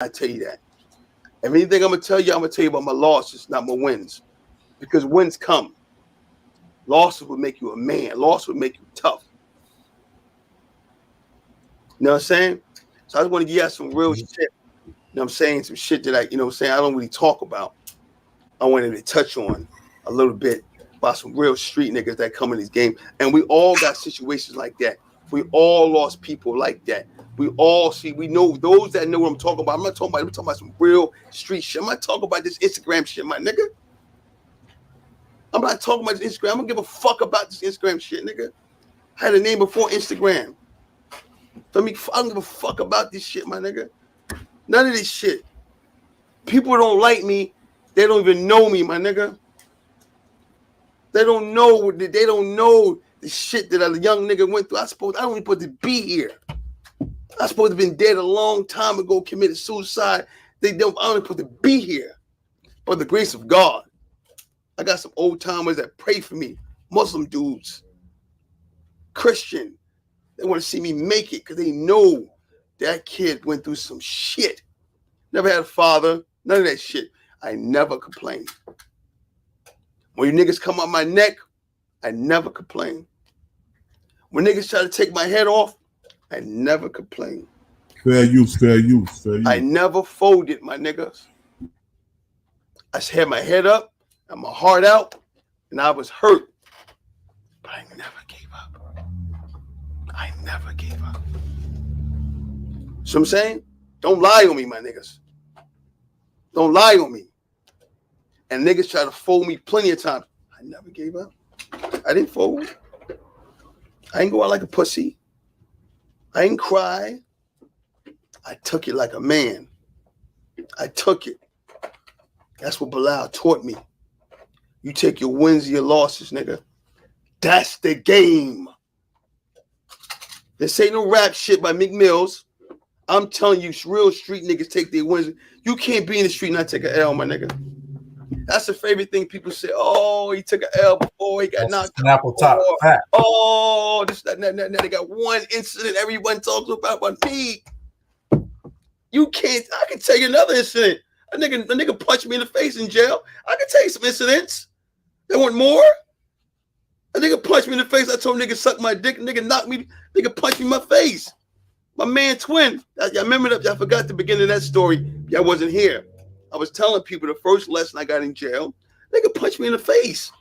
I tell you that. If anything I'm gonna tell you about my losses, not my wins. Because wins come. Losses would make you a man. Loss would make you tough. You know what I'm saying? So I just want to give you some real shit. You know what I'm saying? Some shit that I don't really talk about. I wanted to touch on a little bit about some real street niggas that come in this game. And we all got situations like that. We all lost people like that. We know those that know what I'm talking about. I'm talking about some real street shit. I'm not talking about this Instagram shit, my nigga. I'm not talking about this Instagram. I don't give a fuck about this Instagram shit, nigga. I had a name before Instagram. I don't give a fuck about this shit, my nigga. None of this shit. People don't like me. They don't even know me, my nigga. They don't know the shit that a young nigga went through. I don't even supposed to be here. I supposed to have been dead a long time ago, committed suicide. I don't supposed to be here. By the grace of God. I got some old timers that pray for me. Muslim dudes. Christian. They want to see me make it because they know that kid went through some shit. Never had a father. None of that shit. I never complained. When you niggas come up my neck, I never complain. When niggas try to take my head off, I never complain. Fair use, fair use, fair use. I never folded, my niggas. I just had my head up and my heart out, and I was hurt. But I never gave up. I never gave up. So I'm saying, don't lie on me, my niggas. Don't lie on me. And niggas try to fold me plenty of times. I never gave up. I didn't fold. I didn't go out like a pussy. I didn't cry. I took it like a man. I took it. That's what Bilal taught me. You take your wins and your losses, nigga. That's the game. This ain't no rap shit by Meek Mills. I'm telling you, real street niggas take their wins. You can't be in the street and not take an L, my nigga. That's the favorite thing people say. Oh, he took an L before he got knocked out. Oh, this, that. They got one incident everyone talks about me. You can't. I can tell you another incident. A nigga punched me in the face in jail. I can tell you some incidents. They want more? A nigga punched me in the face. I told nigga suck my dick. Nigga knocked me. Nigga punched me in my face. My man Twin. I remember that. I forgot the beginning of that story. Y'all wasn't here. I was telling people the first lesson I got in jail. Nigga punched me in the face.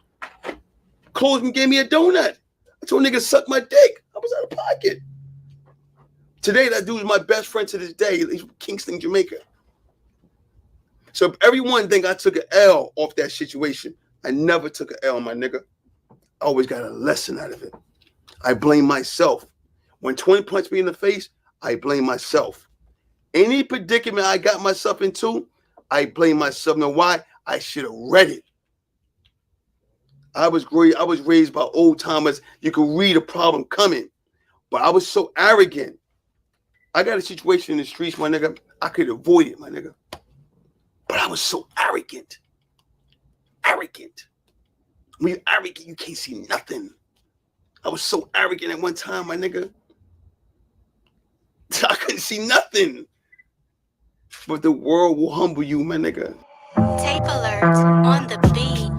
Closed me, gave me a donut. I told nigga suck my dick. I was out of pocket. Today, that dude is my best friend to this day. He's from Kingston, Jamaica. So if everyone think I took an L off that situation, I never took an L, my nigga. I always got a lesson out of it. I blame myself. When Twin punched me in the face, I blame myself. Any predicament I got myself into, I blame myself. Now why? I should have read it. I was raised by old timers. You could read a problem coming. But I was so arrogant. I got a situation in the streets, my nigga. I could avoid it, my nigga. But I was so arrogant. Arrogant. When you're arrogant, you can't see nothing. I was so arrogant at one time, my nigga. I couldn't see nothing. But the world will humble you, my nigga. Tape alert on the beat.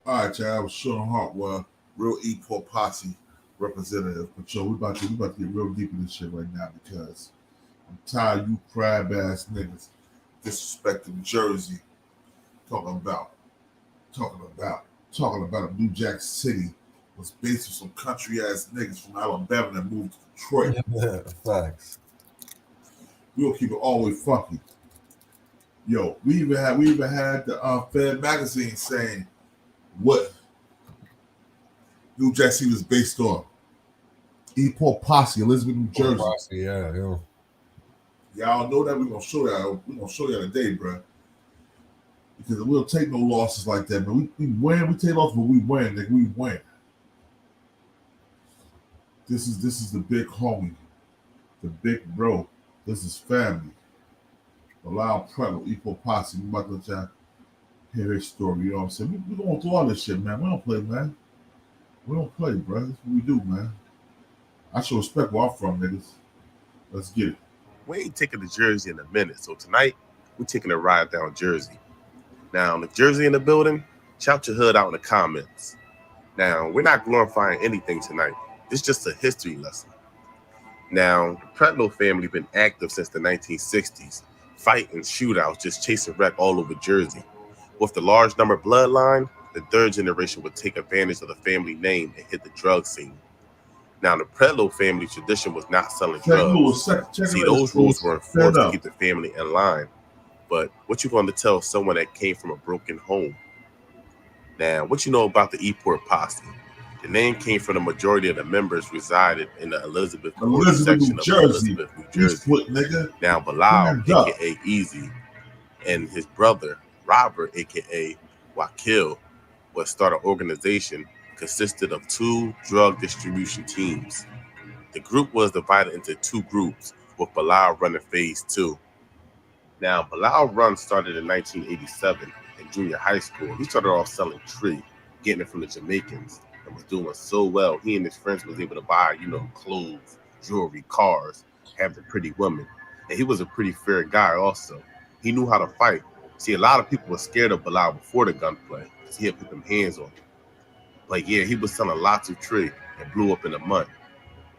All right, y'all. I was Sean Hartwell, real equal posse representative. But yo, we about to get real deep in this shit right now because I'm tired of you crab ass niggas disrespecting Jersey, talking about New Jack City was based on some country ass niggas from Alabama that moved to Detroit. Yeah, facts. We gonna keep it all the way funky. Yo, we even had the Fed magazine saying what New Jack City was based on. E-Paul Posse, Elizabeth, New Jersey. Posse, yeah. Y'all know that we're gonna show y'all. We're gonna show y'all today, bro. Because we don't take no losses like that, man. We win, we take losses, but we win, nigga. We win. This is the big homie, the big bro. This is family. Bilal Prettle, Equal Posse. We about to let y'all hear his story. You know what I'm saying? We going through all this shit, man. We don't play, man. We don't play, bro. That's what we do, man. I show respect where I'm from, niggas. Let's get it. We ain't taking the Jersey in a minute. So tonight, we're taking a ride down Jersey. Now, the Jersey in the building, shout your hood out in the comments. Now, we're not glorifying anything tonight. It's just a history lesson. Now, the Pretlow family been active since the 1960s, fighting shootouts, just chasing wreck all over Jersey. With the large number bloodline, the third generation would take advantage of the family name and hit the drug scene. Now, the Pretlow family tradition was not selling drugs. See, those rules were enforced to keep the family in line. But what you going to tell someone that came from a broken home? Now, what you know about the Eport Posse? The name came from the majority of the members resided in the Elizabeth section of Elizabeth, New Jersey. Now, Bilal, a.k.a. Easy, and his brother, Robert, a.k.a. Wakil, would start an organization consisted of 2 drug distribution teams. The group was divided into 2 groups, with Bilal running phase 2. Now, Bilal Run started in 1987 in junior high school. He started off selling tree, getting it from the Jamaicans, and was doing so well. He and his friends was able to buy, clothes, jewelry, cars, have the pretty women. And he was a pretty fair guy also. He knew how to fight. See, a lot of people were scared of Bilal before the gunplay because he had put them hands on him. But yeah, he was selling lots of tree and blew up in a month.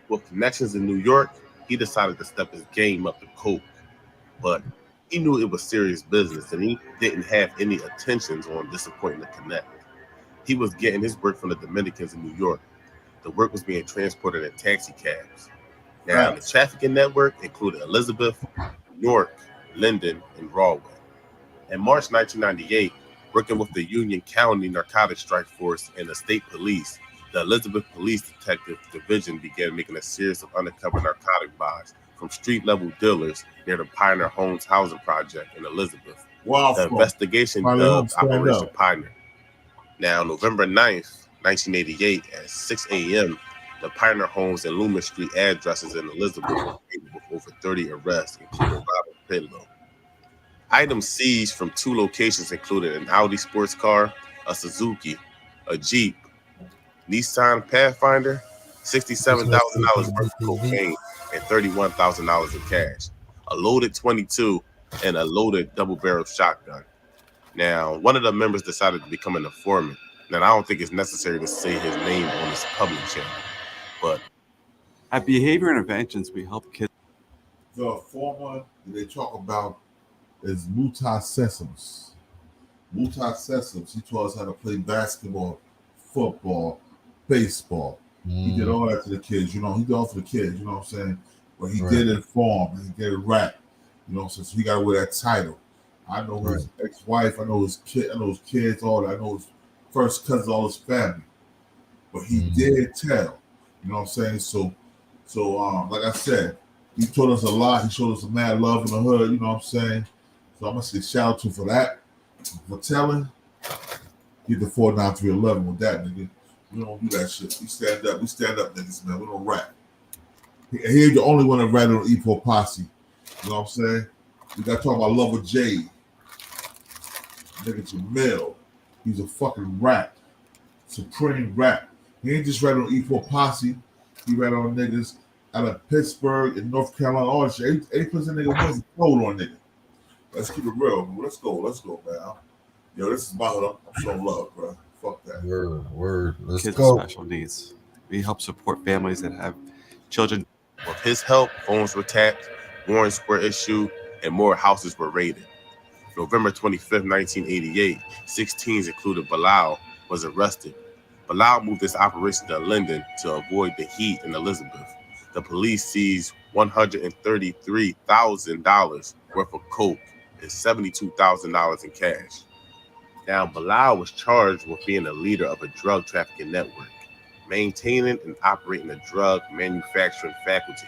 With connections in New York, he decided to step his game up to coke. But he knew it was serious business, and he didn't have any intentions on disappointing the connect. He was getting his work from the Dominicans in New York. The work was being transported in taxi cabs. Now, the trafficking network included Elizabeth, Newark, Linden, and Broadway. In March 1998, working with the Union County Narcotics Strike Force and the state police, the Elizabeth Police Detective Division began making a series of undercover narcotic buys from street-level dealers near the Pioneer Homes housing project in Elizabeth. The investigation dubbed Operation Pioneer. Now, November 9th, 1988, at 6 a.m., the Pioneer Homes and Loomis Street addresses in Elizabeth were with over 30 arrests, including Robert Pretlow. Items seized from 2 locations included an Audi sports car, a Suzuki, a Jeep, Nissan Pathfinder, $67,000 worth of cocaine, and $31,000 in cash, a loaded .22, and a loaded double-barrel shotgun. Now, one of the members decided to become an informant. Now, I don't think it's necessary to say his name on this public channel, but at Behavior Interventions, we help kids. The former they talk about is Muta Sesams. Muta Sesams, he taught us how to play basketball, football, baseball. He did all that to the kids, he did all for the kids, what I'm saying? But he did inform, and he did rap, so he got to wear that title. I know his ex-wife, I know his kid, I know his kids, all that. I know his first cousins, all his family. But he did tell, what I'm saying? So like I said, he taught us a lot. He showed us a mad love in the hood, what I'm saying? So I'm gonna say shout out to him for that, for telling. Get the 49311 with that, nigga. We don't do that shit. We stand up, niggas, man. We don't rap. He's the only one that ratted on Eport Posse. You know what I'm saying? We gotta talk about Lover Jade. Nigga Jamil. He's a fucking rap. Supreme rap. He ain't just ratted on Eport Posse. He ratted on niggas out of Pittsburgh and North Carolina, all that shit. 80% nigga wants to float on nigga. Let's keep it real. Let's go, man. Yo, this is my hood. I'm showing love, bro. Fuck that. Word. Let's kids go. with special needs. We help support families that have children. with his help, phones were tapped, warrants were issued, and more houses were raided. November 25th, 1988, 6 teens, including Bilal, was arrested. Bilal moved this operation to Linden to avoid the heat in Elizabeth. The police seized $133,000 worth of coke and $72,000 in cash. Now, Bilal was charged with being a leader of a drug trafficking network, maintaining and operating a drug manufacturing faculty,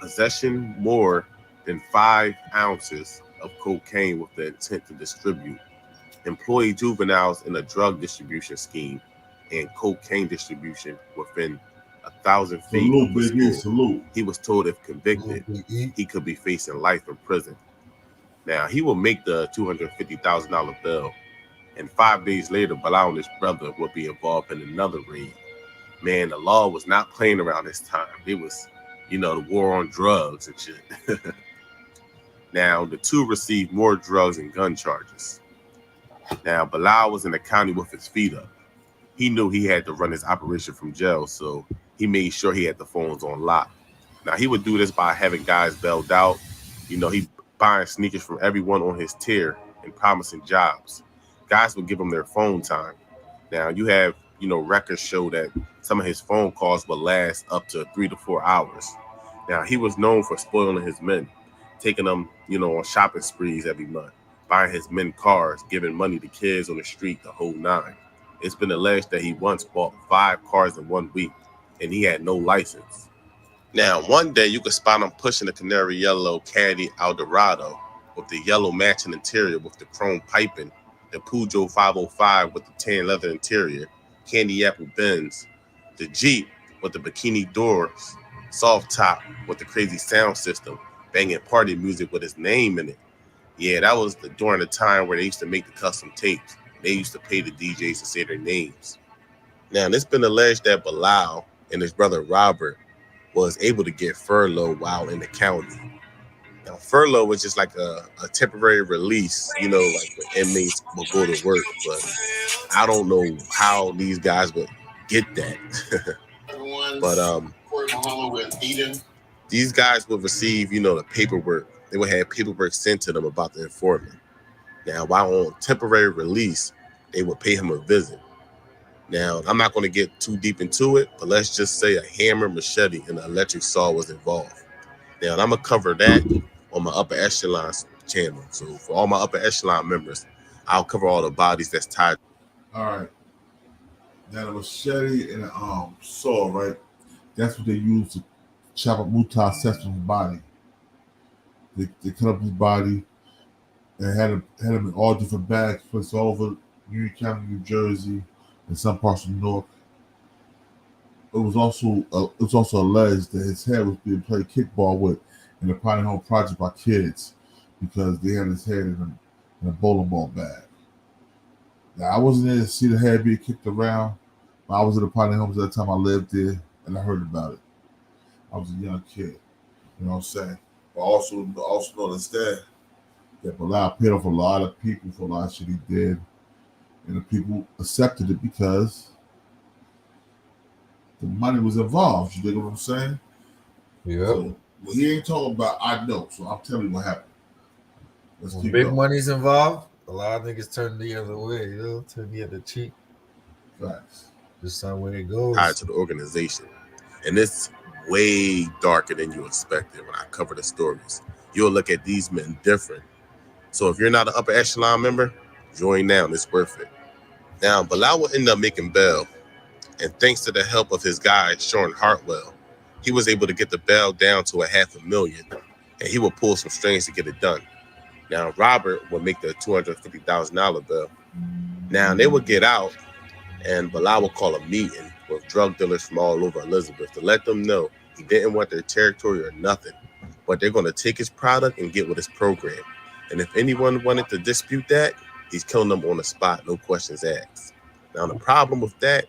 possession more than 5 ounces of cocaine with the intent to distribute, employee juveniles in a drug distribution scheme, and cocaine distribution within 1,000 feet of the school. He was told if convicted, he could be facing life in prison. Now, he will make the $250,000 bill, and 5 days later, Bilal and his brother will be involved in another raid. Man, the law was not playing around this time. It was, the war on drugs and shit. Now, the two received more drugs and gun charges. Now, Bilal was in the county with his feet up. He knew he had to run his operation from jail, so he made sure he had the phones on lock. Now, he would do this by having guys bailed out. He buying sneakers from everyone on his tier and promising jobs. Guys would give him their phone time. Now, you have, records show that some of his phone calls would last up to 3 to 4 hours. Now, he was known for spoiling his men, taking them, on shopping sprees every month, buying his men cars, giving money to kids on the street, the whole nine. It's been alleged that he once bought 5 cars in 1 week, and he had no license. Now, one day you could spot him pushing a canary yellow Caddy Eldorado with the yellow matching interior with the chrome piping, the Peugeot 505 with the tan leather interior, candy apple Benz, the Jeep with the bikini doors, soft top with the crazy sound system, banging party music with his name in it. Yeah, that was during the time where they used to make the custom tapes. They used to pay the DJs to say their names. Now, it's been alleged that Bilal and his brother Robert was able to get furlough while in the county. Now, furlough was just like a temporary release, like when inmates will go to work. But I don't know how these guys would get that. But these guys would receive, the paperwork. They would have paperwork sent to them about the informant. Now, while on temporary release, they would pay him a visit. Now, I'm not going to get too deep into it, but let's just say a hammer, machete, and an electric saw was involved. Now, I'm going to cover that on my Upper Echelon channel. So for all my Upper Echelon members, I'll cover all the bodies that's tied. All right. Now, the machete and the saw, right? That's what they use to chop up Muta Sesso's body. They cut up his body and had him in all different bags, placed all over Union County, New Jersey, and some parts of New York. It was also alleged that his head was being played kickball with in the Pioneer Home Project by kids because they had his head in a bowling ball bag. Now, I wasn't there to see the head being kicked around, but I was in the Pioneer Homes at the time I lived there, and I heard about it. I was a young kid, you know what I'm saying? But also understand that Bilal paid off a lot of people for a lot of shit he did, and the people accepted it because the money was involved. You dig what I'm saying? Yeah. So, what he ain't talking about, I know. So I'm telling you what happened. Let's keep big going. money's involved, a lot of niggas turn the other way, turn the other cheek. Facts. Just not where it goes. Tied to the organization. And it's way darker than you expected when I cover the stories. You'll look at these men different. So if you're not an Upper Echelon member, join now. It's worth it. Now, Bilal will end up making bail. And thanks to the help of his guy, Sean Hartwell, he was able to get the bail down to $500,000. And he will pull some strings to get it done. Now, Robert will make the $250,000 bill. Now, they will get out, and Bilal will call a meeting with drug dealers from all over Elizabeth to let them know he didn't want their territory or nothing, but they're going to take his product and get with his program. And if anyone wanted to dispute that, he's killing them on the spot, no questions asked. Now, the problem with that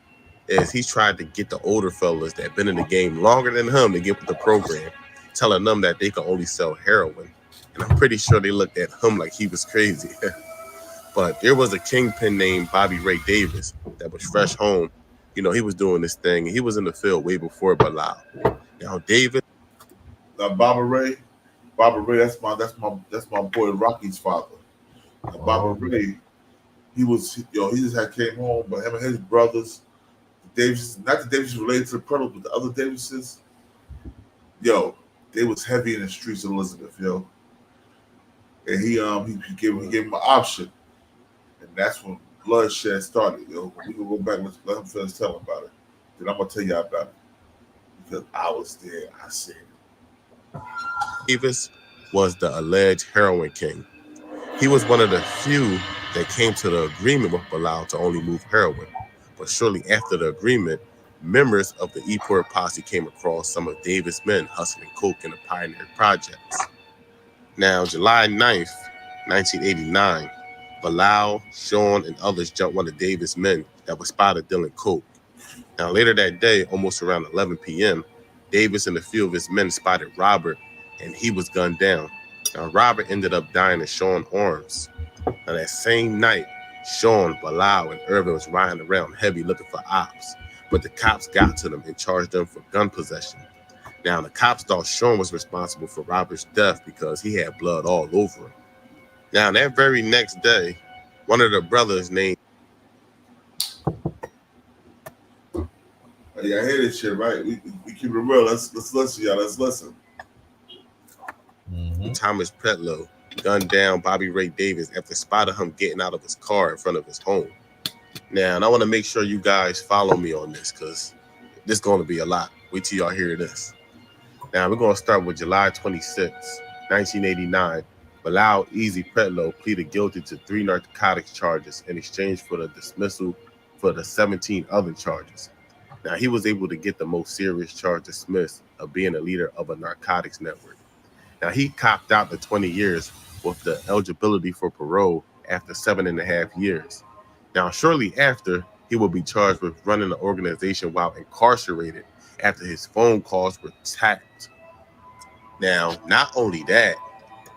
is he's tried to get the older fellas that have been in the game longer than him to get with the program, telling them that they can only sell heroin. And I'm pretty sure they looked at him like he was crazy. But there was a kingpin named Bobby Ray Davis that was fresh home. He was doing this thing, and he was in the field way before Bilal. Now, Davis. Now, Bobby Ray, that's my boy Rocky's father. Now, Bobby Ray, he just had came home, but him and his brothers, the Davises, not the Davises related to the Colonel, but the other Davises, they was heavy in the streets of Elizabeth, And he gave him an option, and that's when bloodshed started. We can go back and let him finish telling about it. Then I'm gonna tell y'all about it because I was there. I seen it. Davis was the alleged heroin king. He was one of the few that came to the agreement with Bilal to only move heroin. But shortly after the agreement, members of the E-Port posse came across some of Davis' men hustling coke in the Pioneer projects. Now, July 9th, 1989, Bilal, Sean, and others jumped one of Davis' men that was spotted dealing coke. Now, later that day, almost around 11 p.m., Davis and a few of his men spotted Robert, and he was gunned down. Now, Robert ended up dying in Sean's arms. Now, that same night, Sean, Bilal, and Irvin was riding around heavy looking for ops, but the cops got to them and charged them for gun possession. Now, the cops thought Sean was responsible for Robert's death because he had blood all over him. Now, that very next day, one of the brothers named... Hey, I hear this shit, right? We keep it real. Let's listen, y'all. Let's listen. Thomas Pretlow gunned down Bobby Ray Davis after spotted him getting out of his car in front of his home. Now, and I want to make sure you guys follow me on this because this is going to be a lot. Wait till y'all hear this. Now, we're going to start with July 26, 1989. Bilal Easy Pretlow pleaded guilty to 3 narcotics charges in exchange for the dismissal for the 17 other charges. Now, he was able to get the most serious charge dismissed of being a leader of a narcotics network. Now, he copped out the 20 years with the eligibility for parole after 7.5 years. Now, shortly after, he will be charged with running the organization while incarcerated after his phone calls were tapped. Now, not only that,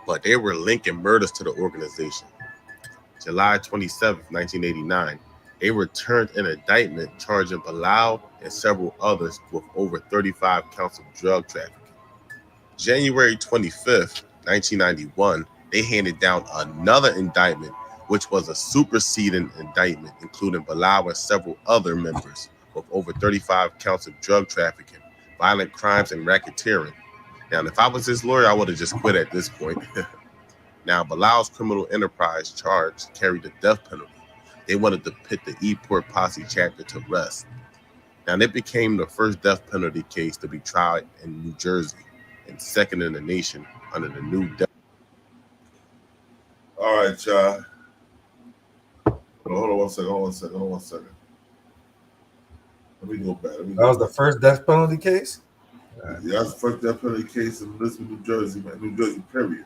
but they were linking murders to the organization. July 27, 1989, they returned an indictment charging Bilal and several others with over 35 counts of drug trafficking. January 25th, 1991, they handed down another indictment, which was a superseding indictment, including Bilal and several other members with over 35 counts of drug trafficking, violent crimes, and racketeering. Now, if I was his lawyer, I would have just quit at this point. Now, Bilal's criminal enterprise charge carried the death penalty. They wanted to put the E-Port Posse chapter to rest. Now, it became the first death penalty case to be tried in New Jersey and second in the nation under the new death. All right, y'all. Hold on one second. Let me go back. That was the first death penalty case? Yeah, that's the first death penalty case in Lisbon, New Jersey, man. New Jersey, period.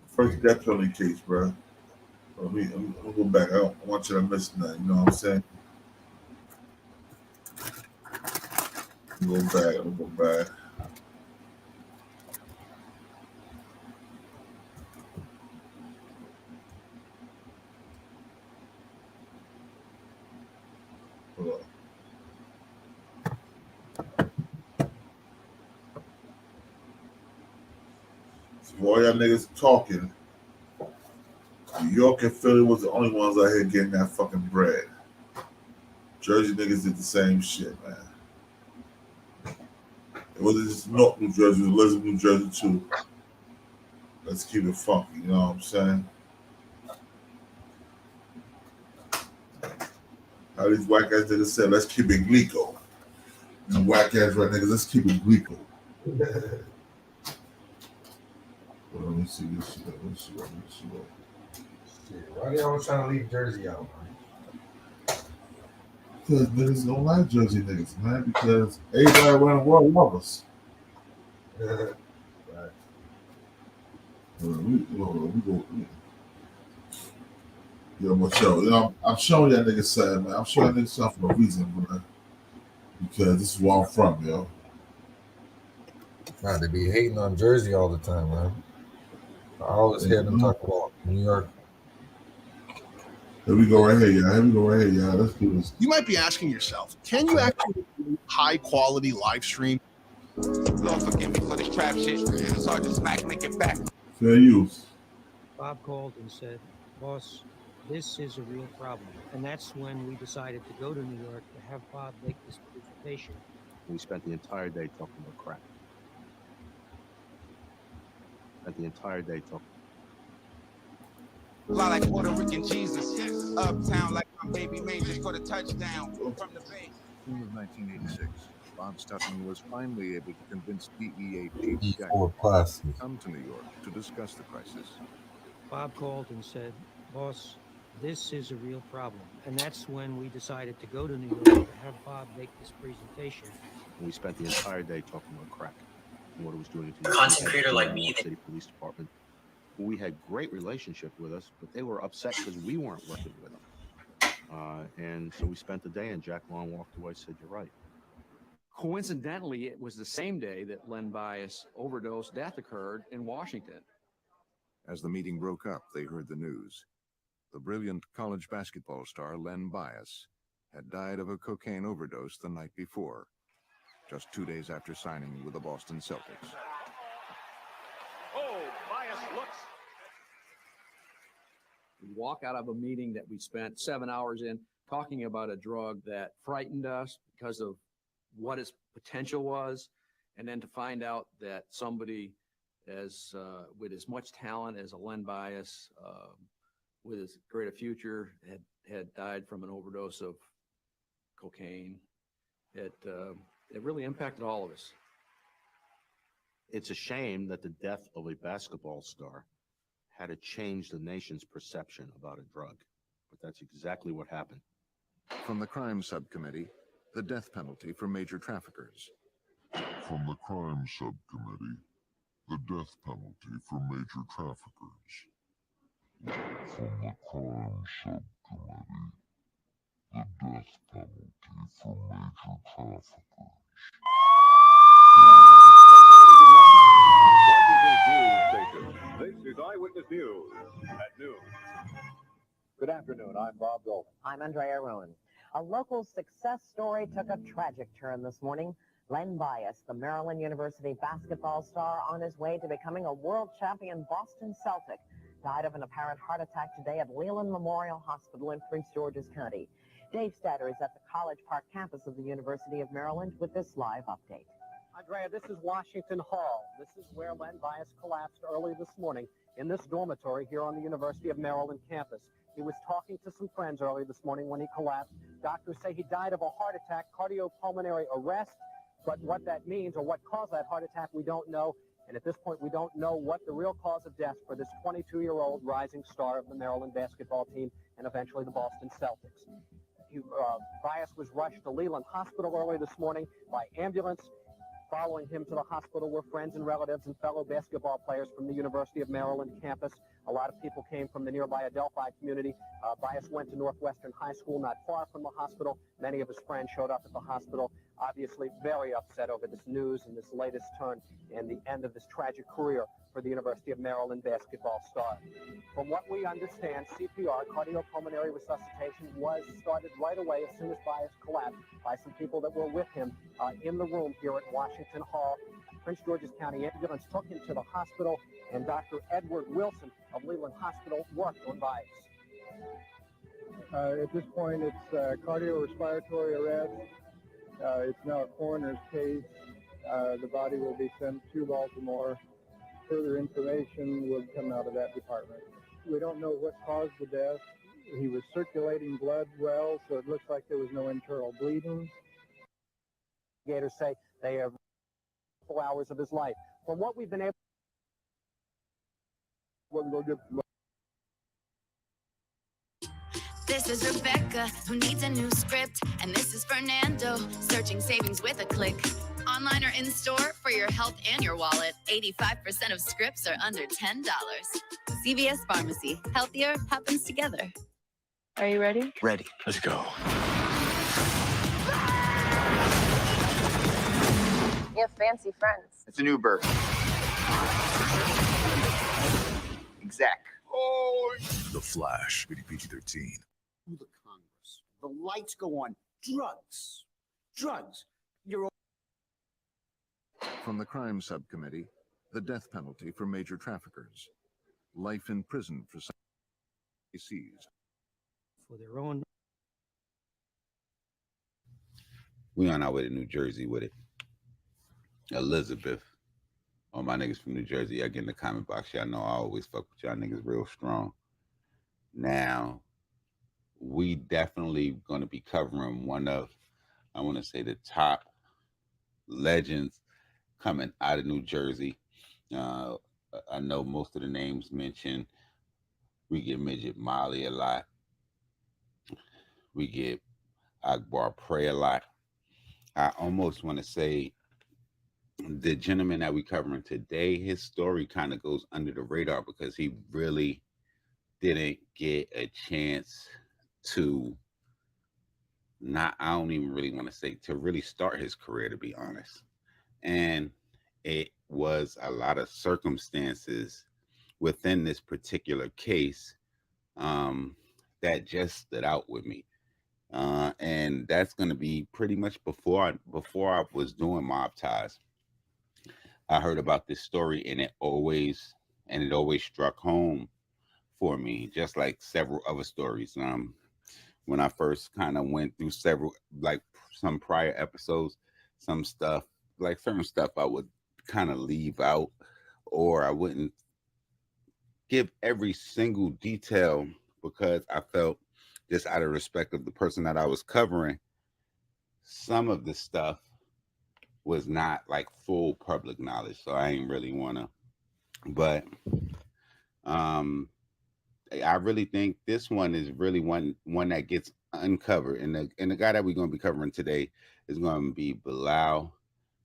First death penalty case, bro. Let me go back. I don't want you to miss nothing. You know what I'm saying? Let me go back. Hold on. So while y'all niggas talking, New York and Philly was the only ones out here getting that fucking bread. Jersey niggas did the same shit, man. It wasn't just North New Jersey, it was Elizabeth, New Jersey too. Let's keep it funky, you know what I'm saying? How these white guys niggas said, let's keep it Glico. And white guys right niggas, let's keep it Glico. Well, let me see this shit. Let me see. Why they always trying to leave Jersey out, man? Because niggas don't like Jersey niggas, man. Because everybody around the world love us. Right. We go. Yo, but yo, you know, I'm showing y'all niggas something, man. I'm showing y'all niggas something for a reason, man. Because this is where I'm from, yo. Nah, they be hating on Jersey all the time, man. I always hear them talk about New York. Here we go right here, y'all. Let's do this. You might be asking yourself, can you actually do high quality live stream? Lord forgive me for this trap shit. Sergeant Smack, make it back. Fair use. Bob called and said, boss, this is a real problem. And that's when we decided to go to New York to have Bob make this presentation. We spent the entire day talking about crack. Fly like Puerto Rican Jesus. Uptown like my baby made just for the touchdown from the bay. June of 1986, Bob Stutman was finally able to convince DEA chief Jack E-Port to come to New York to discuss the crisis. Bob called and said, boss, this is a real problem. And that's when we decided to go to New York to have Bob make this presentation. We spent the entire day talking about crack and what it was doing to the Content creator like me. City Police Department We had great relationship with us, but they were upset because we weren't working with them. And so we spent the day, and Jack Long walked away, said, "You're right." Coincidentally, it was the same day that Len Bias overdose death occurred in Washington. As the meeting broke up, they heard the news. The brilliant college basketball star Len Bias had died of a cocaine overdose the night before, just 2 days after signing with the Boston Celtics. Oh, Bias looks. We walk out of a meeting that we spent 7 hours in talking about a drug that frightened us because of what its potential was, and then to find out that somebody with as much talent as a Len Bias, with as great a future, had died from an overdose of cocaine. It really impacted all of us. It's a shame that the death of a basketball star had to change the nation's perception about a drug, but that's exactly what happened. From the Crime Subcommittee, the death penalty for major traffickers. From the Crime Subcommittee, the death penalty for major traffickers. From the Crime Subcommittee, the death penalty for major traffickers. This is Eyewitness News at noon. Good afternoon. I'm Bob Goldman. I'm Andrea Rowan. A local success story took a tragic turn this morning. Len Bias, the Maryland University basketball star on his way to becoming a world champion Boston Celtic, died of an apparent heart attack today at Leland Memorial Hospital in Prince George's County. Dave Statter is at the College Park campus of the University of Maryland with this live update. Andrea, this is Washington Hall. This is where Len Bias collapsed early this morning in this dormitory here on the University of Maryland campus. He was talking to some friends early this morning when he collapsed. Doctors say he died of a heart attack, cardiopulmonary arrest, but what that means or what caused that heart attack, we don't know. And at this point, we don't know what the real cause of death for this 22-year-old rising star of the Maryland basketball team and eventually the Boston Celtics. Bias was rushed to Leland Hospital early this morning by ambulance. Following him to the hospital were friends and relatives and fellow basketball players from the University of Maryland campus. A lot of people came from the nearby Adelphi community. Bias went to Northwestern High School not far from the hospital. Many of his friends showed up at the hospital, obviously very upset over this news and this latest turn and the end of this tragic career for the University of Maryland basketball star. From what we understand, CPR, cardiopulmonary resuscitation, was started right away as soon as Bias collapsed by some people that were with him in the room here at Washington Hall. Prince George's County ambulance took him to the hospital, and Dr. Edward Wilson of Leland Hospital worked on Bias. At this point, it's cardiorespiratory arrest. It's now a coroner's case. The body will be sent to Baltimore. Further information will come out of that department. We don't know what caused the death. He was circulating blood well, so it looks like there was no internal bleeding. Investigators say they have 4 hours of his life. From what we've been able This is Rebecca, who needs a new script. And this is Fernando, searching savings with a click. Online or in-store, for your health and your wallet, 85% of scripts are under $10. CVS Pharmacy. Healthier happens together. Are you ready? Ready. Let's go. You have fancy friends. It's an Uber. Exec. Oh, The Flash, PG-13. To the Congress. The lights go on. Drugs. Drugs. You're From the Crime Subcommittee, the death penalty for major traffickers. Life in prison for some seized. For their own. We on our way to New Jersey with it. Elizabeth, all my niggas from New Jersey, y'all get in the comment box. Y'all know I always fuck with y'all niggas real strong. Now, we definitely going to be covering one of, I want to say, the top legends coming out of New Jersey. I know most of the names mentioned. We get Midget Molly a lot. We get Akbar Prey a lot. I almost want to say the gentleman that we covering today, his story kind of goes under the radar because he really didn't get a chance to I don't even really want to say to really start his career, to be honest. And it was a lot of circumstances within this particular case that just stood out with me. And that's going to be pretty much before I was doing Mob Ties. I heard about this story and it always struck home for me, just like several other stories. When I first kind of went through several, like some prior episodes, some stuff, like certain stuff I would kind of leave out, or I wouldn't give every single detail because I felt, just out of respect of the person that I was covering, some of the stuff was not like full public knowledge. So I ain't really want to, but I really think this one is really one that gets uncovered. And the guy that we're going to be covering today is going to be Bilal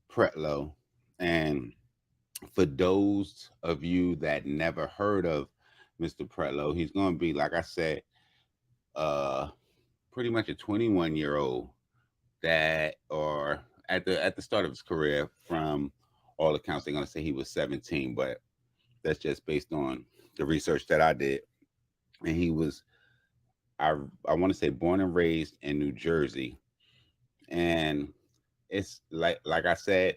Pretlow. And for those of you that never heard of Mr. Pretlow, he's going to be, like I said, pretty much a 21-year-old that, or at the start of his career, from all accounts, they're going to say he was 17, but that's just based on the research that I did. And he was, I want to say, born and raised in New Jersey. And it's like I said,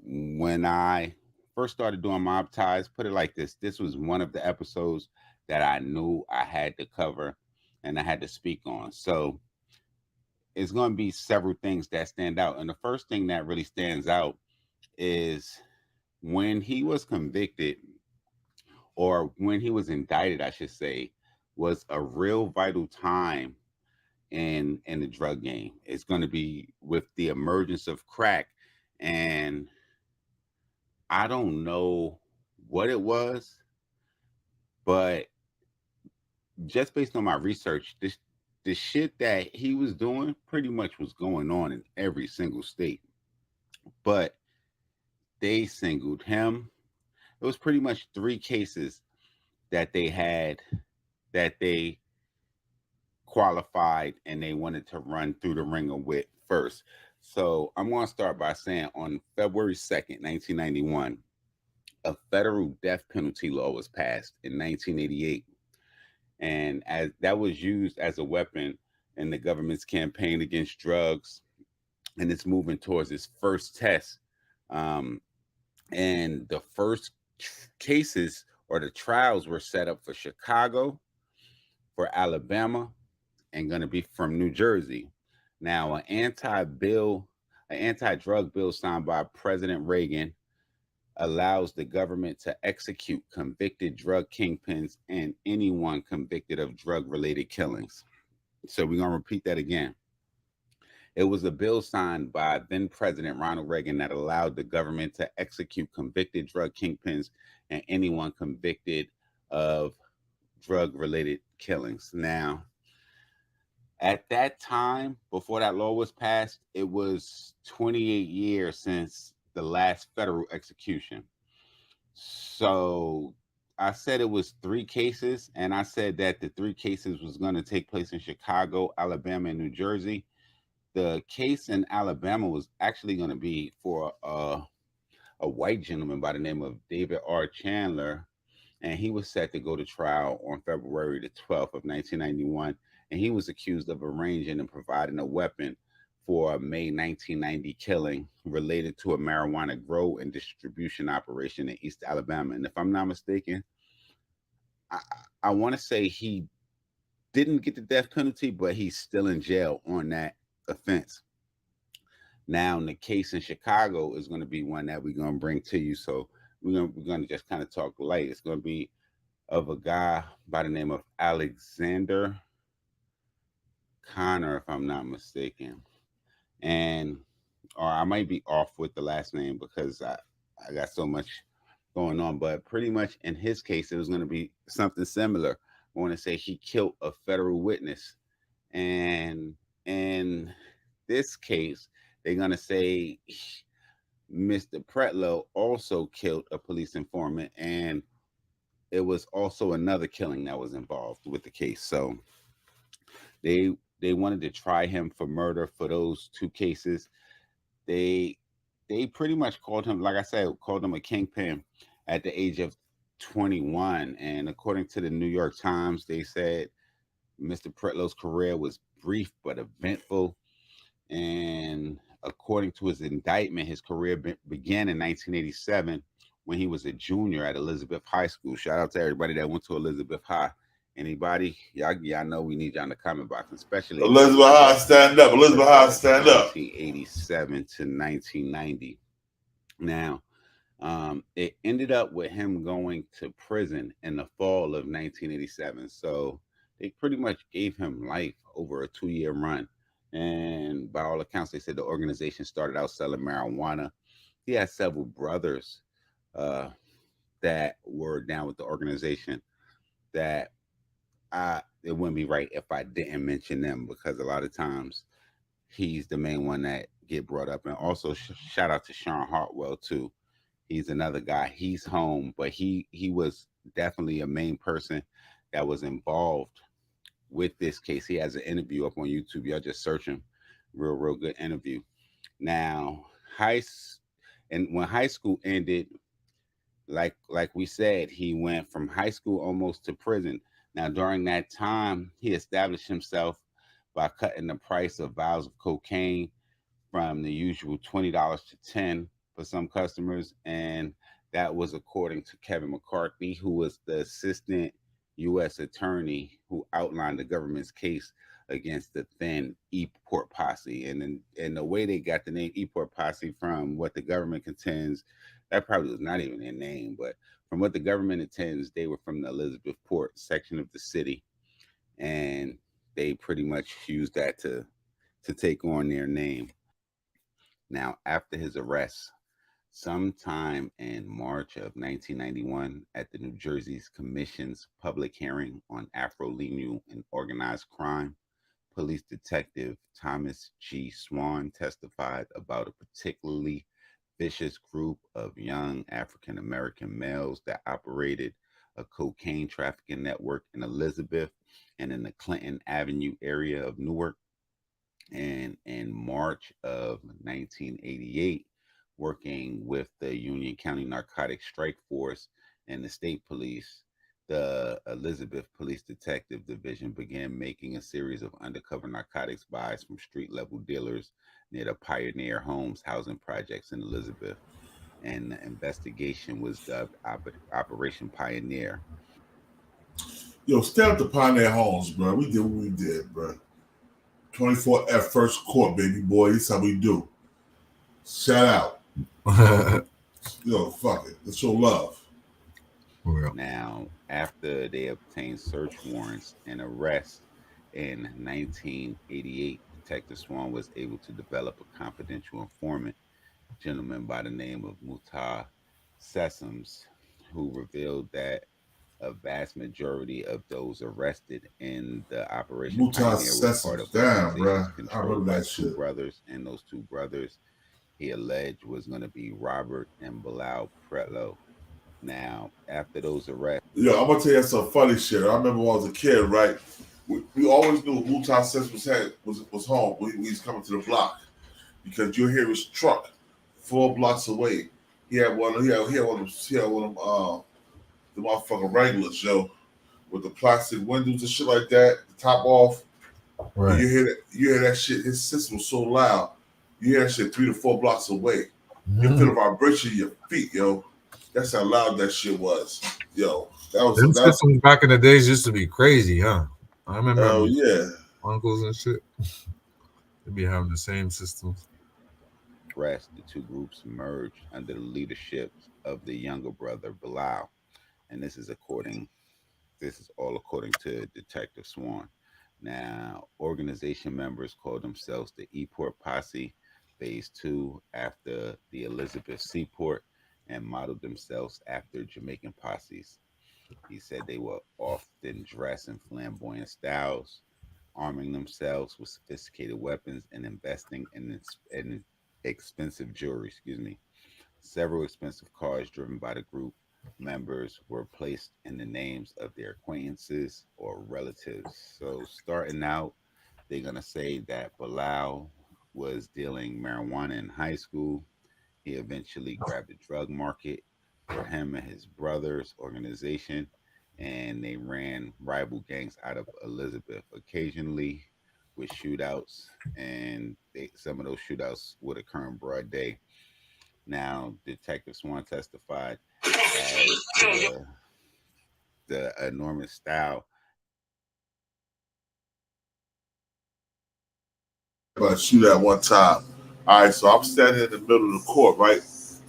when I first started doing Mob Ties, put it like this was one of the episodes that I knew I had to cover and I had to speak on. So it's going to be several things that stand out. And the first thing that really stands out is when he was convicted, or when he was indicted, I should say, was a real vital time in the drug game. It's going to be with the emergence of crack. And I don't know what it was, but just based on my research, the shit that he was doing pretty much was going on in every single state. But they singled him. It was pretty much 3 cases that they had that they qualified and they wanted to run through the ringer with first. So I'm going to start by saying on February 2nd, 1991, a federal death penalty law was passed in 1988. And as that was used as a weapon in the government's campaign against drugs, and it's moving towards its first test. And the first cases or the trials were set up for Chicago, for Alabama, and going to be from New Jersey. Now, an anti-drug bill signed by President Reagan allows the government to execute convicted drug kingpins and anyone convicted of drug-related killings. So we're going to repeat that again. It was a bill signed by then President Ronald Reagan that allowed the government to execute convicted drug kingpins and anyone convicted of drug-related killings. Now, at that time, before that law was passed, it was 28 years since the last federal execution. So I said it was 3 cases, and I said that the 3 cases was going to take place in Chicago, Alabama, and New Jersey. The case in Alabama was actually going to be for a white gentleman by the name of David R. Chandler, and he was set to go to trial on February the 12th of 1991, and he was accused of arranging and providing a weapon for a May 1990 killing related to a marijuana grow and distribution operation in East Alabama. And if I'm not mistaken, I want to say he didn't get the death penalty, but he's still in jail on that offense. Now, the case in Chicago is going to be one that we're going to bring to you. So we're going to just kind of talk light. It's going to be of a guy by the name of Alexander Connor, if I'm not mistaken. And, or I might be off with the last name because I got so much going on, but pretty much in his case, it was going to be something similar. I want to say he killed a federal witness. And in this case, they're going to say Mr. Pretlow also killed a police informant, and it was also another killing that was involved with the case. So they wanted to try him for murder for those two cases. They pretty much called him, like I said, called him a kingpin at the age of 21. And according to the New York Times, they said Mr. Pretlow's career was brief but eventful. And according to his indictment, his career began in 1987 when he was a junior at Elizabeth High School. Shout out to everybody that went to Elizabeth High. Anybody? Y'all know we need y'all in the comment box, especially Elizabeth High, stand up. Elizabeth High, stand up. 1987 to 1990. Now, it ended up with him going to prison in the fall of 1987. So they pretty much gave him life over a 2-year run. And by all accounts, they said the organization started out selling marijuana. He had several brothers that were down with the organization that it wouldn't be right if I didn't mention them, because a lot of times he's the main one that get brought up. And also shout out to Sean Hartwell too. He's another guy. He's home, but he was definitely a main person that was involved with this case. He has an interview up on YouTube. Y'all just search him. Real good interview. Now, when high school ended, like we said, he went from high school almost to prison. Now, during that time, he established himself by cutting the price of vials of cocaine from the usual $20 to $10 for some customers. And that was according to Kevin McCarthy, who was the assistant U.S. attorney who outlined the government's case against the then E-Port Posse. And the way they got the name E-Port Posse from what the government contends, that probably was not even their name, but from what the government intends, they were from the Elizabeth Port section of the city. And they pretty much used that to take on their name. Now, after his arrest, sometime in March of 1991, at the New Jersey's Commission's public hearing on Afro-Legal and Organized Crime, police detective Thomas G. Swan testified about a particularly vicious group of young African-American males that operated a cocaine trafficking network in Elizabeth and in the Clinton Avenue area of Newark. And in March of 1988, working with the Union County Narcotics Strike Force and the state police, the Elizabeth Police Detective Division began making a series of undercover narcotics buys from street-level dealers near the Pioneer Homes housing projects in Elizabeth. And the investigation was dubbed Operation Pioneer. Yo, stand up to Pioneer Homes, bro. We did what we did, bro. 24F First Court, baby boy. This is how we do. Shout out. Yo, fuck it. Let's show love. Now, after they obtained search warrants and arrests in 1988, Detective Swan was able to develop a confidential informant, a gentleman by the name of Muta Sessoms, who revealed that a vast majority of those arrested in the Operation Muta Pioneer were part of damn, bro. I controlled remember by that two shit. brothers, and those two brothers he alleged was going to be Robert and Bilal Pretlow. Now, after those arrests, Yo, I'm gonna tell you some funny shit. I remember when I was a kid, right? We always knew Muta Sessoms was home when he was coming to the block, because you hear his truck 4 blocks away. He had one of them, the motherfucking regulars, yo, with the plastic windows and shit like that, the top off. Right. You hear that shit. His system was so loud. You hear that shit 3 to 4 blocks away. You feel the vibration in your feet, yo. That's how loud that shit was, yo. Them systems back in the days used to be crazy, huh? I remember. Oh yeah, uncles and shit. They be having the same systems. the two groups merged under the leadership of the younger brother Bilal, and this is all according to Detective Swan. Now, organization members called themselves the E-Port Posse Phase 2 after the Elizabeth Seaport, and modeled themselves after Jamaican posses. He said they were often dressed in flamboyant styles, arming themselves with sophisticated weapons and investing in expensive jewelry. Several expensive cars driven by the group members were placed in the names of their acquaintances or relatives. So starting out, they're going to say that Bilal was dealing marijuana in high school. He eventually grabbed the drug market for him and his brother's organization, and they ran rival gangs out of Elizabeth, occasionally with shootouts, and some of those shootouts would occur in broad day. Now, Detective Swan testified as the enormous style. But shoot at one time. All right, so I'm standing in the middle of the court, right?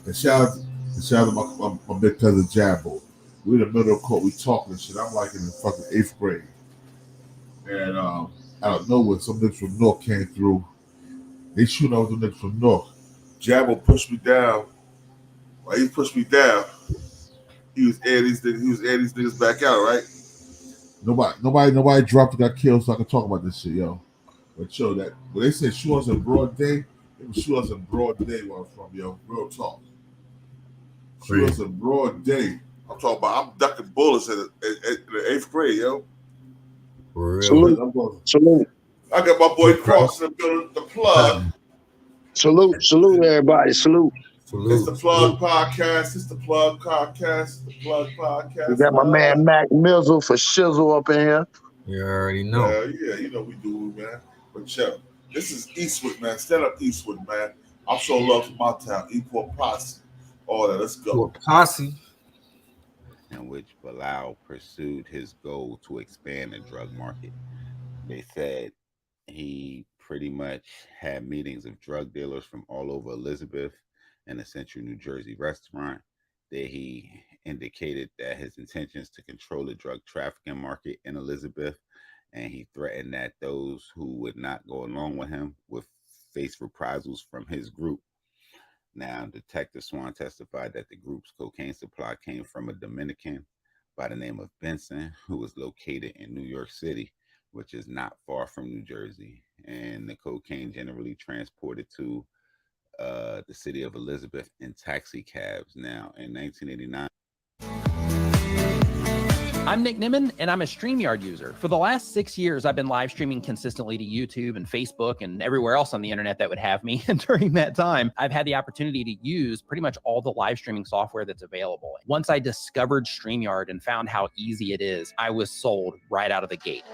And shout out to my big cousin Jabbo. We're in the middle of the court, we talking and shit. I'm like in the fucking 8th grade. And out of nowhere, some niggas from North came through. They shooting over the niggas from North. Jabbo pushed me down. While he pushed me down, he was adding these niggas back out, right? Nobody dropped or got killed, so I can talk about this shit, yo. But yo, that when they said shoot us in broad day, it was shoot us in broad day where I'm from, yo. Real talk. Shoot us in broad day. I'm talking about I'm ducking bullets in the 8th grade, yo. For real. Salute. I got my boy Cross in the building, the plug. Salute everybody. Salute. It's the Plug Podcast. It's the Plug Podcast. The Plug Podcast. We got my man Mac Mizzle for Shizzle up in here. You already know. Yeah, you know we do, man. But yo, this is Eastwood, man. Stand up Eastwood, man. I'm so love to my town. Equal Posse. All that. Let's go. Posse. In which Bilal pursued his goal to expand the drug market. They said he pretty much had meetings of drug dealers from all over Elizabeth and a Central New Jersey restaurant. That he indicated that his intentions to control the drug trafficking market in Elizabeth, and he threatened that those who would not go along with him would face reprisals from his group. Now, Detective Swan testified that the group's cocaine supply came from a Dominican by the name of Benson, who was located in New York City, which is not far from New Jersey. And the cocaine generally transported to the city of Elizabeth in taxi cabs. Now, in 1989. I'm Nick Nimmin, and I'm a StreamYard user. For the last 6 years, I've been live streaming consistently to YouTube and Facebook and everywhere else on the internet that would have me. And during that time, I've had the opportunity to use pretty much all the live streaming software that's available. Once I discovered StreamYard and found how easy it is, I was sold right out of the gate.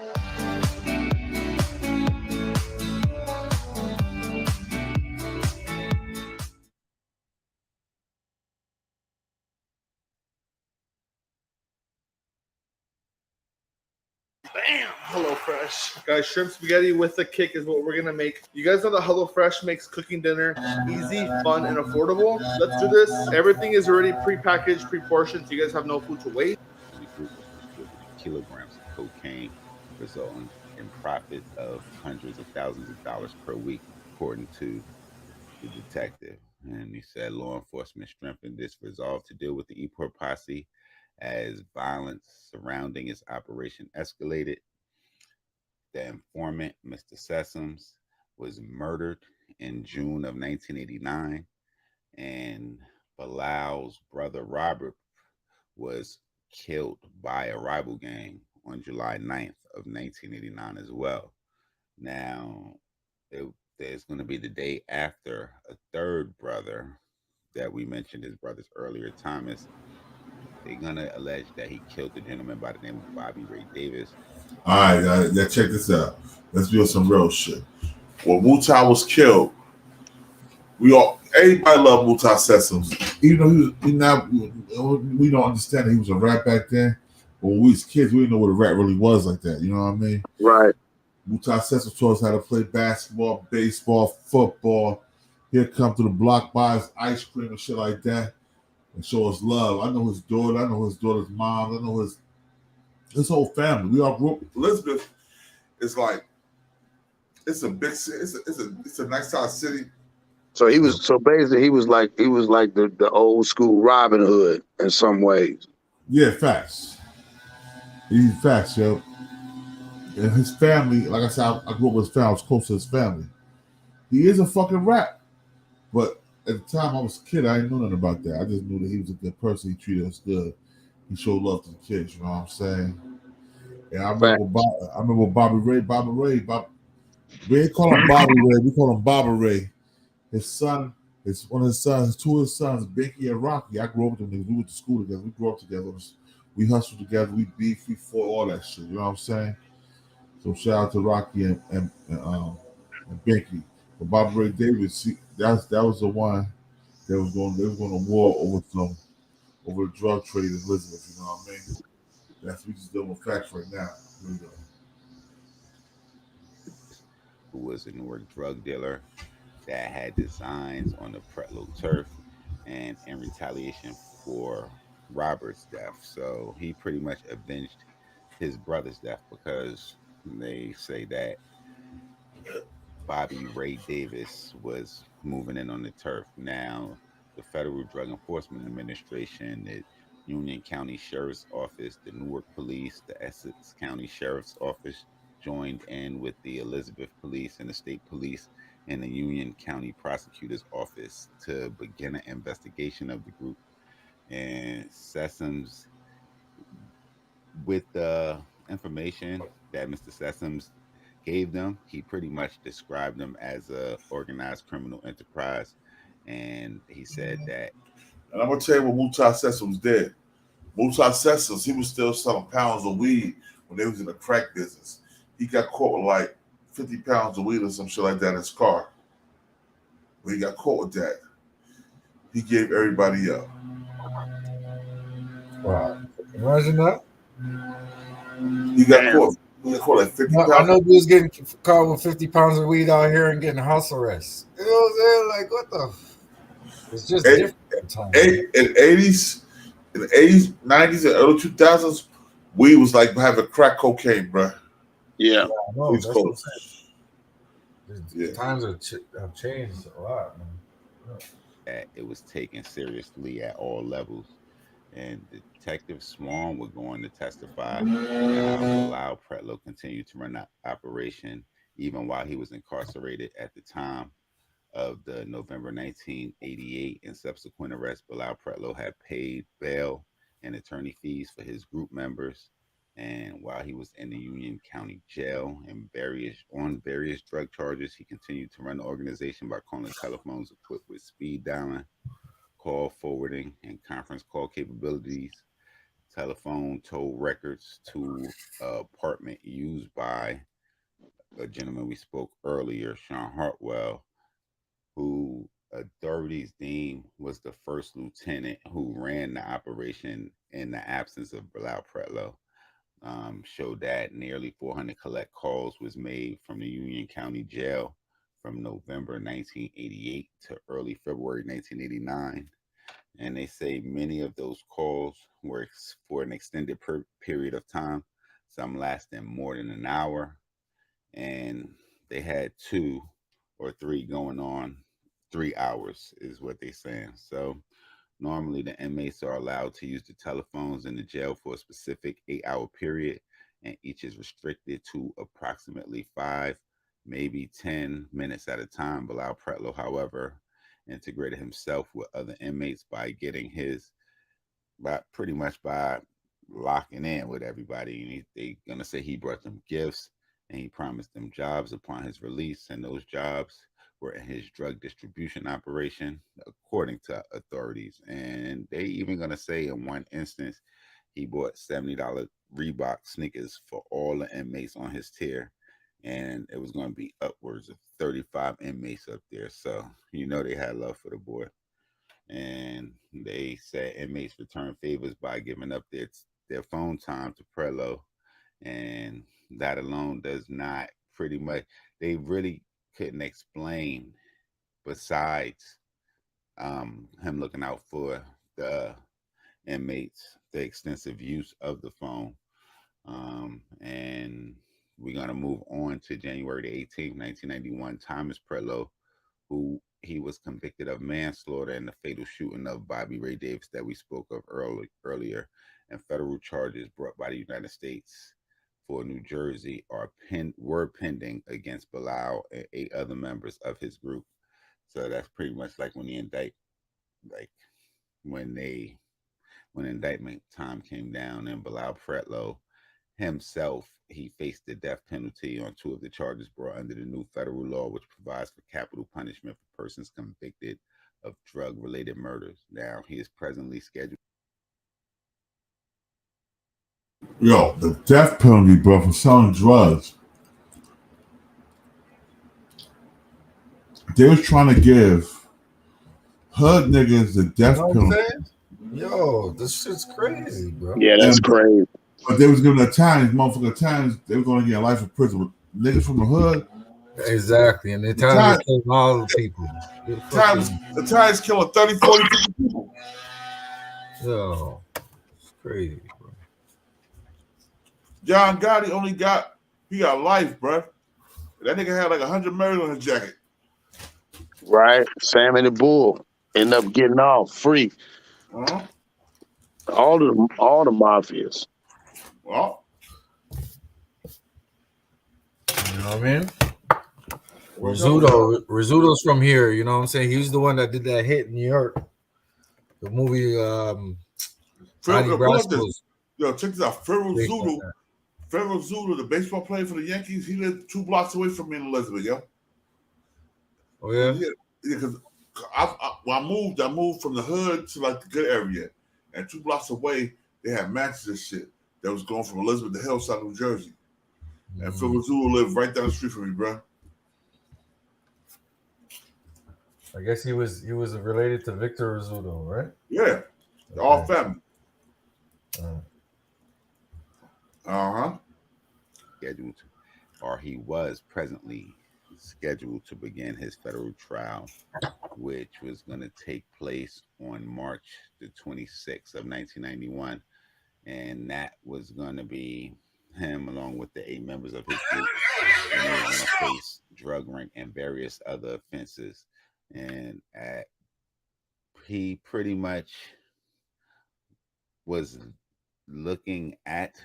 Bam! HelloFresh. Guys, shrimp spaghetti with a kick is what we're going to make. You guys know that HelloFresh makes cooking dinner easy, fun, and affordable. Let's do this. Everything is already pre-packaged, pre-portioned, so you guys have no food to waste. The group was distributing kilograms of cocaine, resulting in profit of hundreds of thousands of dollars per week, according to the detective. And he said law enforcement strengthened this resolve to deal with the E-Port posse as violence surrounding its operation escalated. The informant, Mr. Sessoms, was murdered in June of 1989, and Bilal's brother Robert was killed by a rival gang on July 9th of 1989 as well. Now, there's going to be the day after a third brother that we mentioned his brothers earlier, Thomas. They're going to allege that he killed the gentleman by the name of Bobby Ray Davis. All right, now check this out. Let's do some real shit. When Mutai was killed, everybody loved Mutai Sessoms. Even though we don't understand that he was a rat back then. But when we was kids, we didn't know what a rat really was like that. You know what I mean? Right. Mutai Sessoms taught us how to play basketball, baseball, football. He'd come to the block, buy us ice cream and shit like that, and show us love. I know his daughter. I know his daughter's mom. I know his whole family. We all grew up. Elizabeth is like, it's a big city. It's a nice size city. So basically he was like the old school Robin Hood in some ways. Yeah, facts. He's facts, yo. And his family, like I said, I grew up with his family. I was close to his family. He is a fucking rat. But at the time I was a kid, I didn't know nothing about that. I just knew that he was a good person. He treated us good. He showed love to the kids. You know what I'm saying? And I remember Bobby Ray. We didn't call him Bobby Ray. We call him Bobby Ray. His son, one of his sons, two of his sons, Binky and Rocky. I grew up with them niggas. We went to school together. We grew up together. We hustled together. We beefed. We fought, all that shit. You know what I'm saying? So shout out to Rocky and Binky. But Bobby Ray Davis, that was the one that was going. They were going to war over the drug trade in Elizabeth. You know what I mean? We just dealing with facts right now. Here we go. Who was a Newark drug dealer that had designs on the Pretlow turf, and in retaliation for Robert's death. So he pretty much avenged his brother's death, because they say that Bobby Ray Davis was moving in on the turf. Now, the Federal Drug Enforcement Administration, the Union County Sheriff's Office, the Newark Police, the Essex County Sheriff's Office joined in with the Elizabeth Police and the State Police and the Union County Prosecutor's Office to begin an investigation of the group. And Sessoms, with the information that Mr. Sessoms gave them, he pretty much described them as a organized criminal enterprise. And he said that. And I'm gonna tell you what Mutai Sessoms did. Mutai Sessoms, he was still selling pounds of weed when they was in the crack business. He got caught with like 50 pounds of weed or some shit like that in his car. When he got caught with that, he gave everybody up. Wow. Imagine that. He got caught. He got caught like 50 pounds. I know dudes getting caught with 50 pounds of weed out here and getting house arrest. You know what I'm saying? Like, what the? It's just different times. In the 80s, 90s, and early 2000s, weed was like having crack cocaine, bro. Yeah. No, that's what I'm saying. Times have changed a lot, man. That it was taken seriously at all levels. And Detective Swan would go on to testify that Bilal Pretlow continued to run that operation even while he was incarcerated at the time of the November 1988 and subsequent arrest. Bilal Pretlow had paid bail and attorney fees for his group members. And while he was in the Union County Jail and on various drug charges, he continued to run the organization by calling telephones equipped with speed dialing, call forwarding, and conference call capabilities, telephone toll records to an apartment used by a gentleman we spoke earlier, Sean Hartwell, who authorities deemed was the first lieutenant who ran the operation in the absence of Bilal Pretlow. Showed that nearly 400 collect calls was made from the Union County Jail from November 1988 to early February 1989. And they say many of those calls were for an extended period of time, some lasting more than an hour. And they had 2 or 3 going on 3 hours is what they're saying. So normally the inmates are allowed to use the telephones in the jail for a specific 8-hour period, and each is restricted to approximately 5, maybe 10 minutes at a time. Bilal Pretlow, however, integrated himself with other inmates by pretty much by locking in with everybody. And they're gonna say he brought them gifts and he promised them jobs upon his release, and those jobs were in his drug distribution operation, according to authorities. And they even gonna say in one instance he bought $70 Reebok sneakers for all the inmates on his tier, and it was going to be upwards of 35 inmates up there. So they had love for the boy. And they said inmates return favors by giving up their phone time to Pretlow, and that alone does not pretty much, they really couldn't explain, besides him looking out for the inmates, the extensive use of the phone. And we're going to move on to January the 18th, 1991. Thomas Pretlow, who he was convicted of manslaughter in the fatal shooting of Bobby Ray Davis that we spoke of earlier, and federal charges brought by the United States for New Jersey were pending against Bilal and 8 other members of his group. So that's pretty much like when when indictment time came down, and Bilal Pretlow himself, he faced the death penalty on 2 of the charges brought under the new federal law, which provides for capital punishment for persons convicted of drug-related murders. Now, he is presently scheduled. Yo, the death penalty, bro, for selling drugs. They was trying to give hood niggas the death penalty. Yo, this shit's crazy, bro. Yeah, that's crazy. But they was giving the Italians, motherfucking Italians, they were going to get life in prison. But niggas from the hood. Exactly. And the Italians killing all the people. The Italians killing 30, 40 people. Yo, it's crazy, bro. John Gotti he got life, bro. That nigga had like 100 murders on his jacket. Right. Sammy the Bull end up getting off free. Uh-huh. All the mafias. Well, you know what I mean? Rizzuto's from here, you know what I'm saying? He's the one that did that hit in New York. The movie Yo, check this out. Pharaoh Zulu, the baseball player for the Yankees, he lived 2 blocks away from me in Elizabeth, yo. Oh yeah? Yeah, because when I moved from the hood to like the good area. And 2 blocks away, they had matches and shit that was going from Elizabeth to Hillside, New Jersey. And Phil Rizzuto lived right down the street from me, bro. I guess he was related to Victor Rizzuto, right? Yeah. They're all family. Scheduled, or he was presently scheduled to begin his federal trial, which was going to take place on March the 26th of 1991. And that was going to be him along with the 8 members of his group. And they were going to face drug ring and various other offenses. And he pretty much was looking at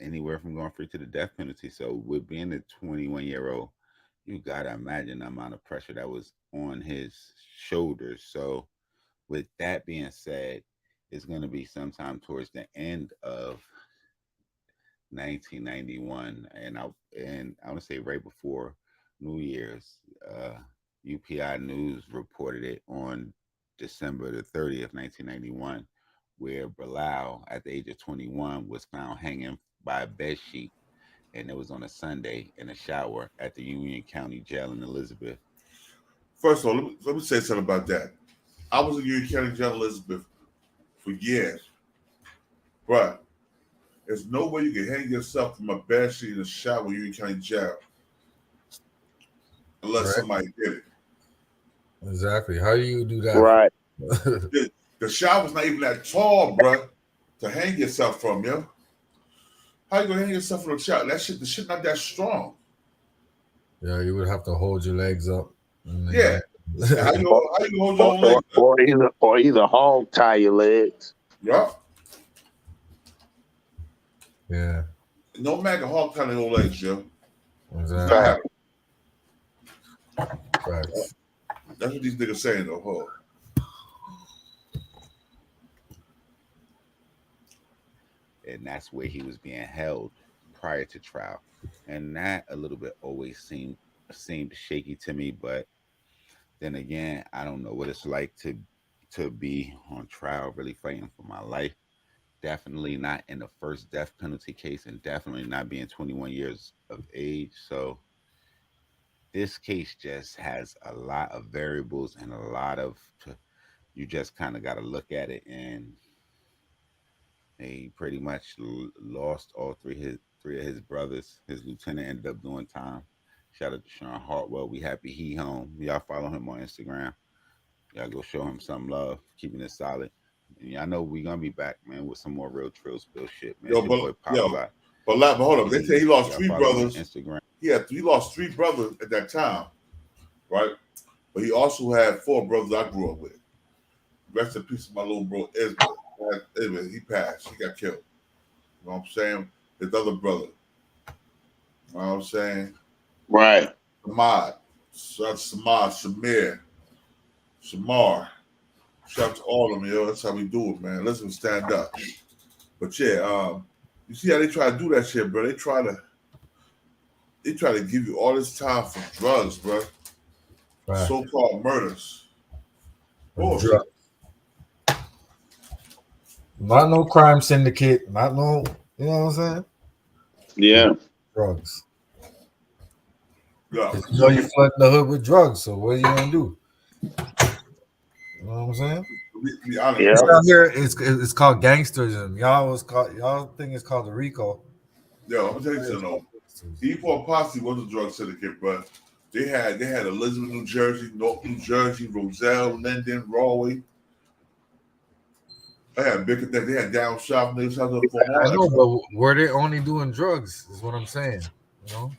anywhere from going free to the death penalty. So with being a 21-year-old, you got to imagine the amount of pressure that was on his shoulders. So with that being said, it's going to be sometime towards the end of 1991. And I would say right before New Year's, UPI News reported it on December the 30th, 1991, where Bilal, at the age of 21, was found hanging by a bed sheet, and it was on a Sunday in a shower at the Union County Jail in Elizabeth. First of all, let me say something about that. I was in Union County Jail in Elizabeth for years. But there's no way you can hang yourself from a bed sheet in a shower in Union County Jail unless somebody did it. Exactly. How do you do that? Right. The shower's not even that tall, bro, to hang yourself from, yo. How you gonna hang yourself from the shower? The shit not that strong. Yeah, you would have to hold your legs up. Yeah. How you hold your own legs up? Or either hog tie your legs. Yeah. Yeah. No man can hog tie their own legs, yo. Exactly. Right. That's what these niggas saying, though. Hold. And that's where he was being held prior to trial. And that a little bit always seemed shaky to me, but then again, I don't know what it's like to be on trial, really fighting for my life. Definitely not in the first death penalty case, and definitely not being 21 years of age. So this case just has a lot of variables and a lot of, you just kind of got to look at it, and he pretty much lost all three of his brothers. His lieutenant ended up doing time. Shout out to Sean Hartwell. We happy he home. Y'all follow him on Instagram. Y'all go show him some love, keeping it solid. And y'all know we gonna be back, man, with some more real Trill Spill shit, man. But hold up. They say he lost 3 brothers. Instagram. He lost 3 brothers at that time, right? But he also had 4 brothers I grew up with. Rest in peace to my little bro Ismail. He passed. He got killed. You know what I'm saying? His other brother. You know what I'm saying? Right. Ahmad. Shout out to Samar, Shamar. Shout out to all of them, yo. That's how we do it, man. Listen, stand up. But yeah, you see how they try to do that shit, bro. They try to give you all this time for drugs, bro. Right. So-called murders. Bullshit. Drug. Not no crime syndicate. Not no. You know what I'm saying? Yeah. Drugs. Yeah. You know you're flooding the hood with drugs. So what are you gonna do? You know what I'm saying? Be honest. Yeah. It's out here. It's called gangsterism. Y'all think it's called the RICO. Yo, I'm gonna tell you something though. E4 Posse was a drug syndicate, but they had Elizabeth, New Jersey, North New Jersey, Roselle, Linden, Rahway. They had bigger things. They had down south. They I know, but were they only doing drugs? Is what I'm saying. You know,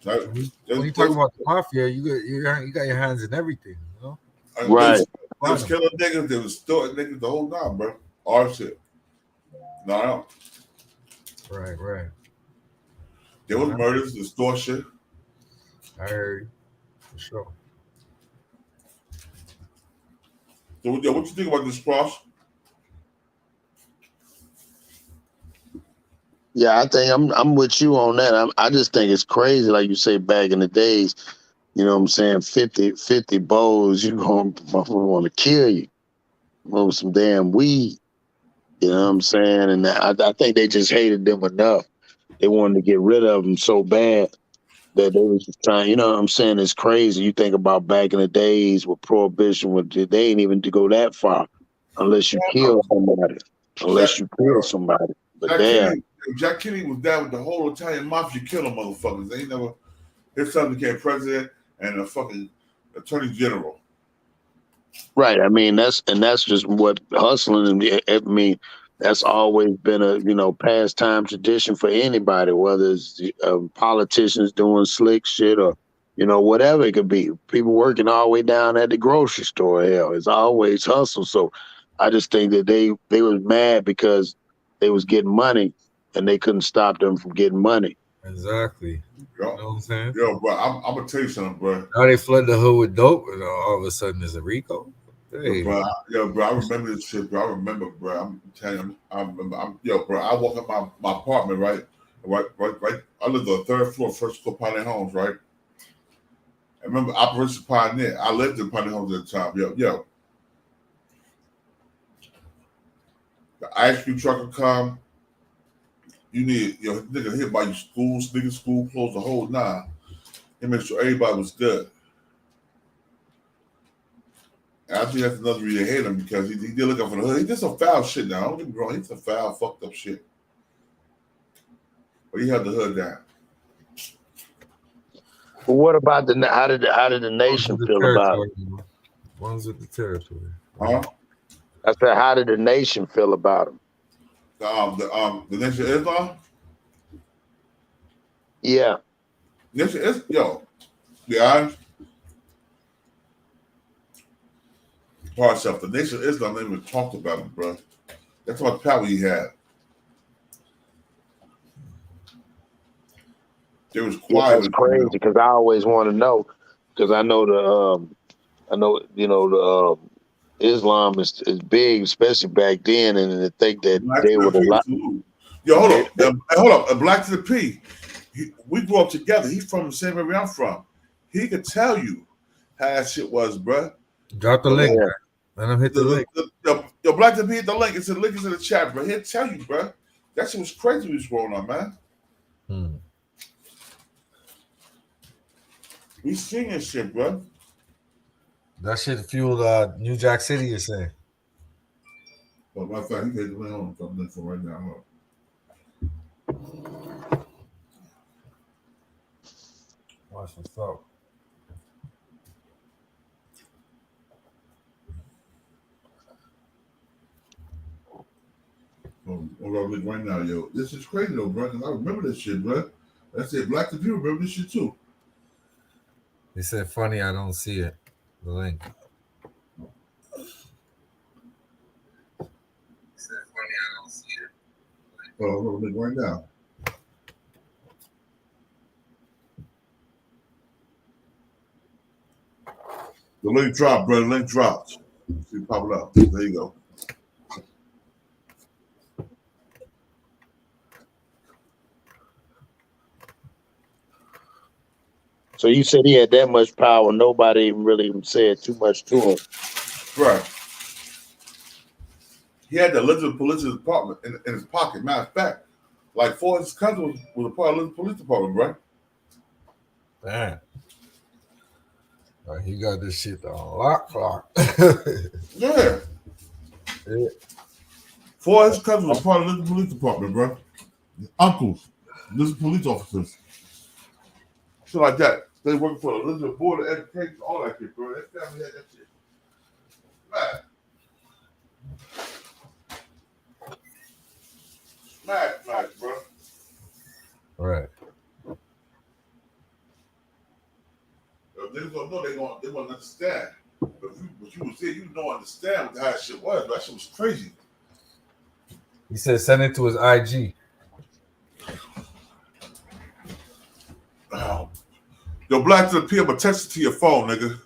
when you talk about the mafia, you got your hands in everything. You know, Right. They was killing niggas. They was stealing niggas the whole time, bro. All shit. No. Right. There was murders, extortion. I heard for sure. So, what you think about this cross? Yeah, I think I'm with you on that. I just think it's crazy, like you say, back in the days. You know what I'm saying? 50 bowls, you going to want to kill you. With some damn weed. You know what I'm saying? And I think they just hated them enough. They wanted to get rid of them so bad that they was just trying. You know what I'm saying? It's crazy. You think about back in the days with prohibition, they ain't even to go that far unless you kill somebody. But Jack Kennedy was down with the whole Italian mafia killing motherfuckers. They ain't never. His son became president and a fucking attorney general. right. I mean, that's just what hustling. I mean, that's always been a pastime tradition for anybody, whether it's politicians doing slick shit or whatever it could be. People working all the way down at the grocery store. Hell, it's always hustle. So I just think that they was mad because they was getting money and they couldn't stop them from getting money. Exactly. Yo, you know what I'm saying? Yo, bro, I'm gonna tell you something, bro. Now they flood the hood with dope, and all of a sudden there's a RICO. Hey. Bro, I remember this shit, bro. I remember, bro. I'm telling you, I remember. Bro, I walk up my apartment, right. I live on the third floor, first floor Pioneer Homes, right. I remember Operation Pioneer. I lived in Pioneer Homes at the time. Yo. The ice cream truck would come. You need, nigga here buy you school clothes, the whole nine. He made sure everybody was good. And I think that's another reason they hate him because he did look up for the hood. He did some foul shit now. Don't get me wrong. He did some foul, fucked up shit. But he held the hood down. But what about how did the nation feel about it? Ones with the territory. Huh? I said, how did the nation feel about him? The Nation of Islam? Yeah. Nation is be honest. The Nation of Islam never even talked about him, bro. That's what power he had. It was quiet. It's crazy because I always want to know because I know Islam is big, especially back then, and to think that they would allow. Yo, hold up. Black to the P. We grew up together. He's from the same area I'm from. He could tell you how that shit was, bro. Drop the link. Let him hit the link. Yo, Black to the P, hit the link. It's the link is in the chat, bro. He'll tell you, bro. That shit was crazy when he was growing up, man. We seen this shit, bro. That shit fueled New Jack City, you're saying? Well, matter of fact, he gave the link on something for right now. Watch what's up. Right now, yo. This is crazy though, bro. I remember this shit, bro. I said Black to People remember this shit too. They said funny, I don't see it. The link. Oh, I'm gonna link right now. The link dropped, brother. Link dropped. See, pop it up. There you go. So you said he had that much power. Nobody really said too much to him. Right. He had the Elizabeth Police Department in his pocket. Matter of fact, like 4 of his cousins was a part of the Elizabeth Police Department, right? Man. He got this shit on lock. Yeah. 4 of his cousins were part of the Elizabeth Police Department, bro. Uncles, Elizabeth police officers. Shit like that. They working for the Elizabeth Board of Education, all that shit, bro. That family had that shit. Smash, bro. Right. If they don't know, they won't understand. But you would say you don't understand what that shit was. That shit was crazy. He said send it to his IG. Yo, Black to the PM, but text it to your phone, nigga.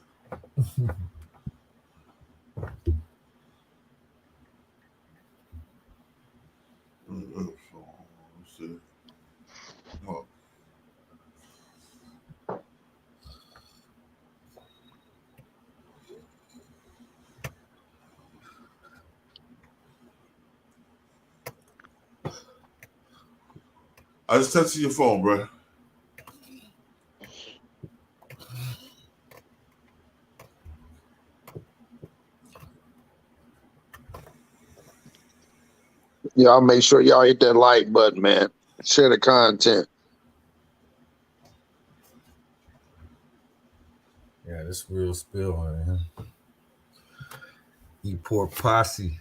I just texted your phone, bro. Y'all make sure y'all hit that like button, man. Share the content. Yeah, this real spill, man. You poor posse.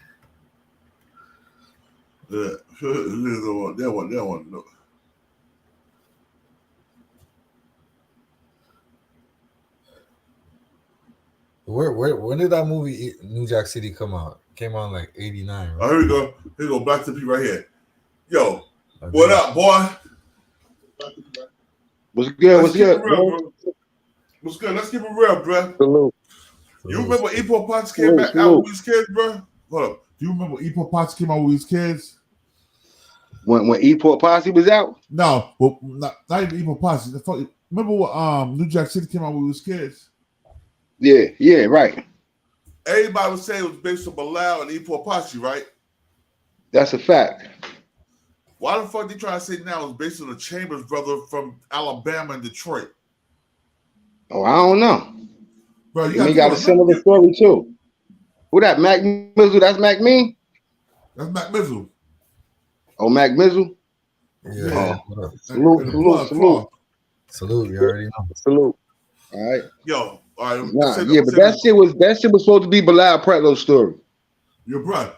Yeah, that one. No. When did that movie New Jack City come out? Came out in like 89, right? Oh, here we go. Here we go. Black to P right here. Yo, what up, boy? What's good? What's good, bro? What's good? Let's keep it real, bro. Salute. You remember when Epo Potts came back out with his kids, bro? Hold up. Do you remember when Epo Potts came out with his kids? When Epo Posse was out? No, well, not even Epo Potts. Remember what New Jack City came out with his kids? Yeah, right. Everybody was saying it was based on Bilal and Epo Potts, right? That's a fact. Why the fuck they trying to say now it's based on the Chambers brother from Alabama and Detroit? Oh, I don't know. Bro, you got a similar story too. Who that? Mac Mizzle? That's Mac Me? That's Mac Mizzle. Oh, Mac Mizzle? Yeah. Oh. Salute. Salute, you already know. Salute. All right. Yo, all right. But that shit was supposed to be Bilal Pretlo's story. Your brother.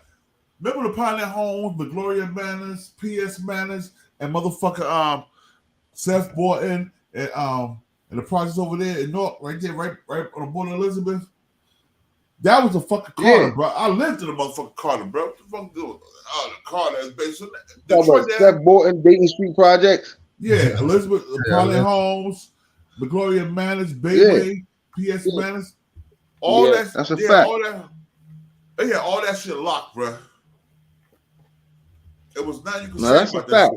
Remember the Pioneer Homes, the Gloria Manners, P.S. Manners, and motherfucker Seth Borton and the projects over there in North, right there, right on the border of Elizabeth. That was a fucking Carter, bro. I lived in a motherfucking Carter, bro. What the fuck doing? Oh, the Carter is based on that. Seth Borton, Dayton Street Project. Yeah, Elizabeth, Pioneer Homes, the Gloria Manners, Bayway, P.S. Manners. All that. That's a fact. All that shit locked, bro. It was not you can say that's about a fact.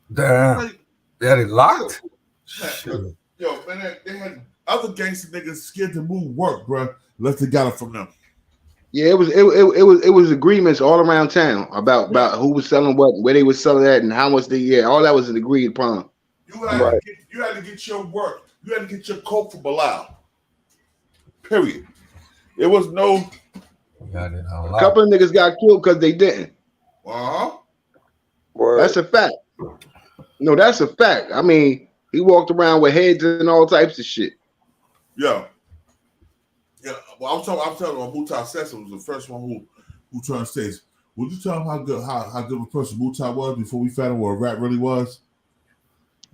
That Damn. They had it locked? Yo, man, they had other gangster niggas scared to move work, bro, unless they got it from them. Yeah, it was agreements all around town about who was selling what, where they were selling that, and how much all that was agreed upon. You had to get your work. You had to get your coke for Bilal. Period. There was no. A couple of niggas got killed because they didn't. That's a fact. No, that's a fact. I mean, he walked around with heads and all types of shit. Yeah. Well, I'm telling you, Mutai Sessa was the first one who turned stage. Would you tell him how good of a person Mutai was before we found out what a rat really was?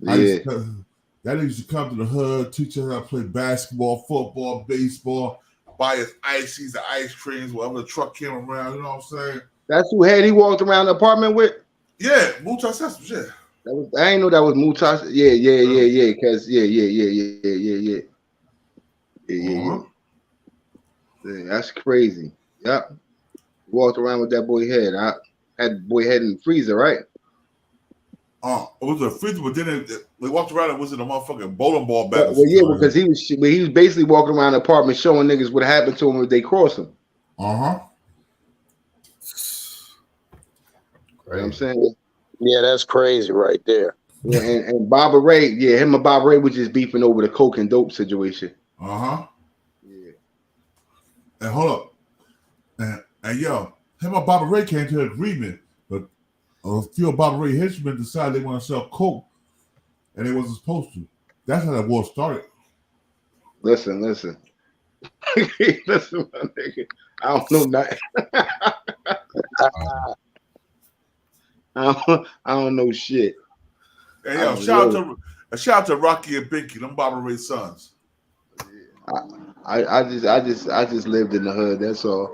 Yeah. That nigga used to come to the hood, teach us how to play basketball, football, baseball, buy us ices, the ice creams, whatever the truck came around. You know what I'm saying? That's who he walked around the apartment with? Yeah, Mutai Sessa, yeah. I ain't know that was Mutai. Yeah. Cause yeah. Yeah, that's crazy. Yep. Walked around with that boy head. I had the boy head in the freezer, right? It was a freezer, but then they walked around and was in a motherfucking bowling ball bat. Well, yeah, because he was basically walking around the apartment showing niggas what happened to him if they cross him. Uh-huh. You know what I'm saying? Yeah, that's crazy right there. Yeah, and Baba Ray, yeah, him and Baba Ray was just beefing over the coke and dope situation. Uh-huh. Yeah. And hold up. And yo, him and Baba Ray came to an agreement, but a few of Baba Ray henchmen decided they want to sell coke, and they wasn't supposed to. That's how that war started. Listen. Listen, my nigga. I don't know nothing. I don't know shit. And yo, shout out to Rocky and Binky, them Baba Ray sons. I just lived in the hood. That's all.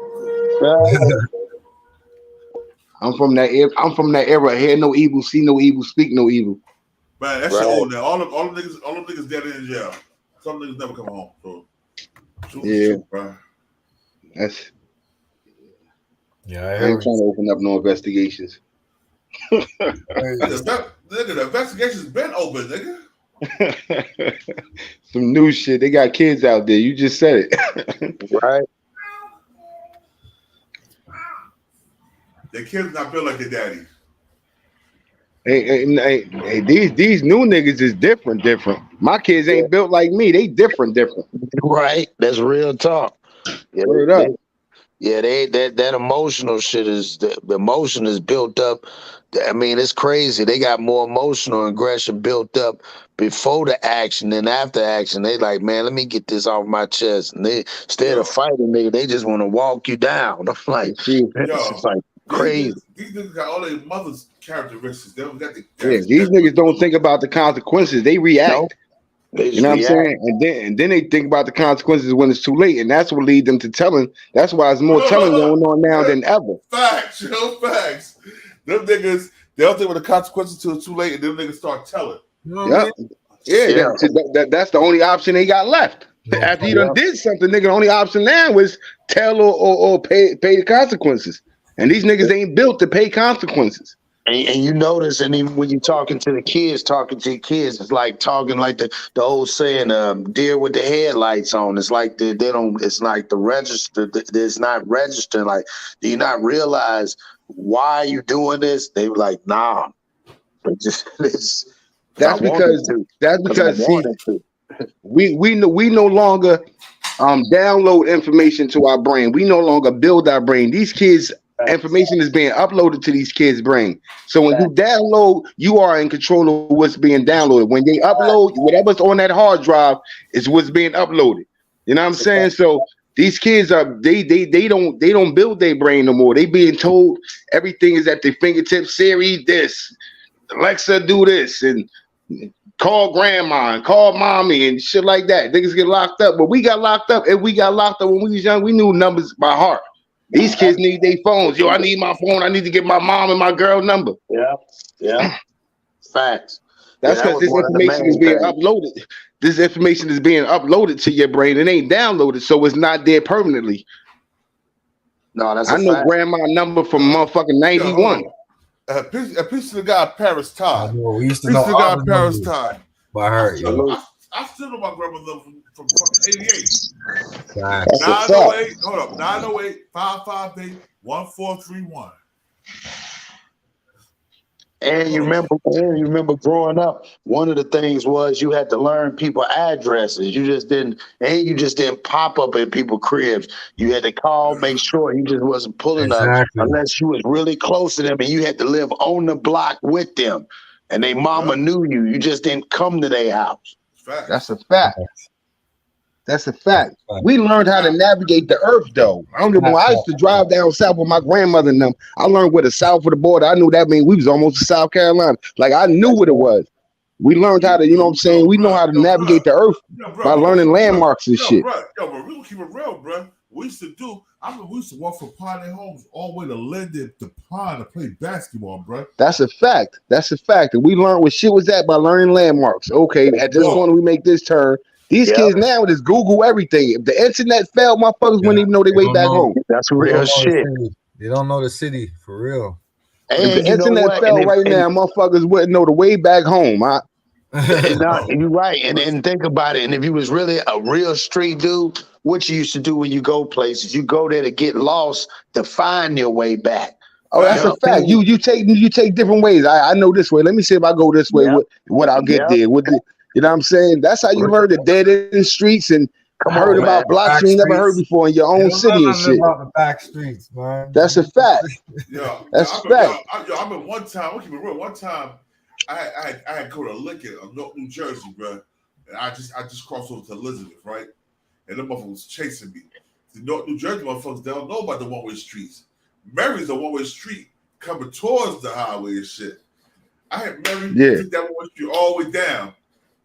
I'm from that era. Hear no evil, see no evil, speak no evil. Man, that's old now. All them niggas dead in jail. Some niggas never come home. So shoot, bro. That's I ain't trying to open up no investigations. Nigga, the investigation's been open, nigga. Some new shit. They got kids out there. You just said it. Right. Their kids not built like their daddy. Hey, these new niggas is different. My kids ain't built like me. They different. Right. That's real talk. Yeah, Word up. That emotional shit is the emotion is built up. I mean, it's crazy. They got more emotional aggression built up before the action than after action. They like, man, let me get this off my chest. And they instead of fighting, nigga, they just want to walk you down. I'm like, it's like crazy. These niggas got all their mother's characteristics. They don't got the These niggas don't think about the consequences. They react. No. You know what I'm saying? And then they think about the consequences when it's too late, and that's what leads them to telling. That's why there's more telling going on now than ever. Facts, facts. Them niggas, they don't think about the consequences until it's too late, and them niggas start telling. That's the only option they got left. After you done did something, nigga, the only option now was tell or pay the consequences. And these niggas ain't built to pay consequences. And you notice, and even when you're talking to your kids, it's like talking like the old saying, deer with the headlights on. It's like they don't, it's like the register, it's not registering. Like, do you not realize why you doing this? They were like, nah. That's because we no longer download information to our brain. We no longer build our brain. These kids, information is being uploaded to these kids' brain. So when you download, you are in control of what's being downloaded. When they upload, whatever's on that hard drive is what's being uploaded. You know what I'm saying? So these kids are they don't build their brain no more. They being told everything is at their fingertips. Siri, this, Alexa, do this, and call grandma and call mommy and shit like that. Niggas get locked up, but we got locked up. If we got locked up when we was young, we knew numbers by heart. These kids need their phones. Yo, I need my phone. I need to get my mom and my girl number. Yeah. Facts. That's because this information is being uploaded. This information is being uploaded to your brain. It ain't downloaded, so it's not there permanently. No, that's I know grandma number from motherfucking 91. A piece of the guy Paris Time. We used to know all the Paris numbers Time. by heart. I still know my grandma's number from fucking 88. Facts. 908, hold up, 908-558-1431. And you remember growing up, one of the things was you had to learn people addresses. You just didn't pop up at people's cribs. You had to call, make sure you just wasn't pulling up unless you was really close to them, and you had to live on the block with them. And they mama knew you. You just didn't come to their house. That's a fact. That's a fact. We learned how to navigate the earth, though. I used to drive down south with my grandmother and them. I learned where the south of the border. I knew that means we was almost to South Carolina. Like, I knew what it was. We learned how to, you know what I'm saying? We know how to navigate the earth by learning landmarks and shit. Bro, we gonna keep it real, bro. We used to walk from Pioneer Homes all the way to Linden to Pond to play basketball, bro. That's a fact. And we learned where shit was at by learning landmarks. Okay, at this corner we make this turn. These kids now just Google everything. If the internet fell, motherfuckers wouldn't even know their way back home. That's real shit. They don't know the city for real. If the internet fell right now, motherfuckers wouldn't know the way back home. You're right. And think about it. And if you was really a real street dude, what you used to do when you go places, you go there to get lost to find your way back. Oh, that's a fact. You take different ways. I know this way. Let me see if I go this way. What I'll get there. You know what I'm saying? That's how you heard the dead end streets and heard about blocks you never heard before in your own city and shit. About the back streets, man. That's a fact. That's a fact. I remember one time. I'll keep it real. One time, I had to go to Lincoln, New Jersey, bro. And I just crossed over to Elizabeth, right? And the motherfucker was chasing me. The New Jersey motherfuckers, they don't know about the one-way streets. Mary's a one-way street coming towards the highway and shit. I had Mary take that one-way street all the way down.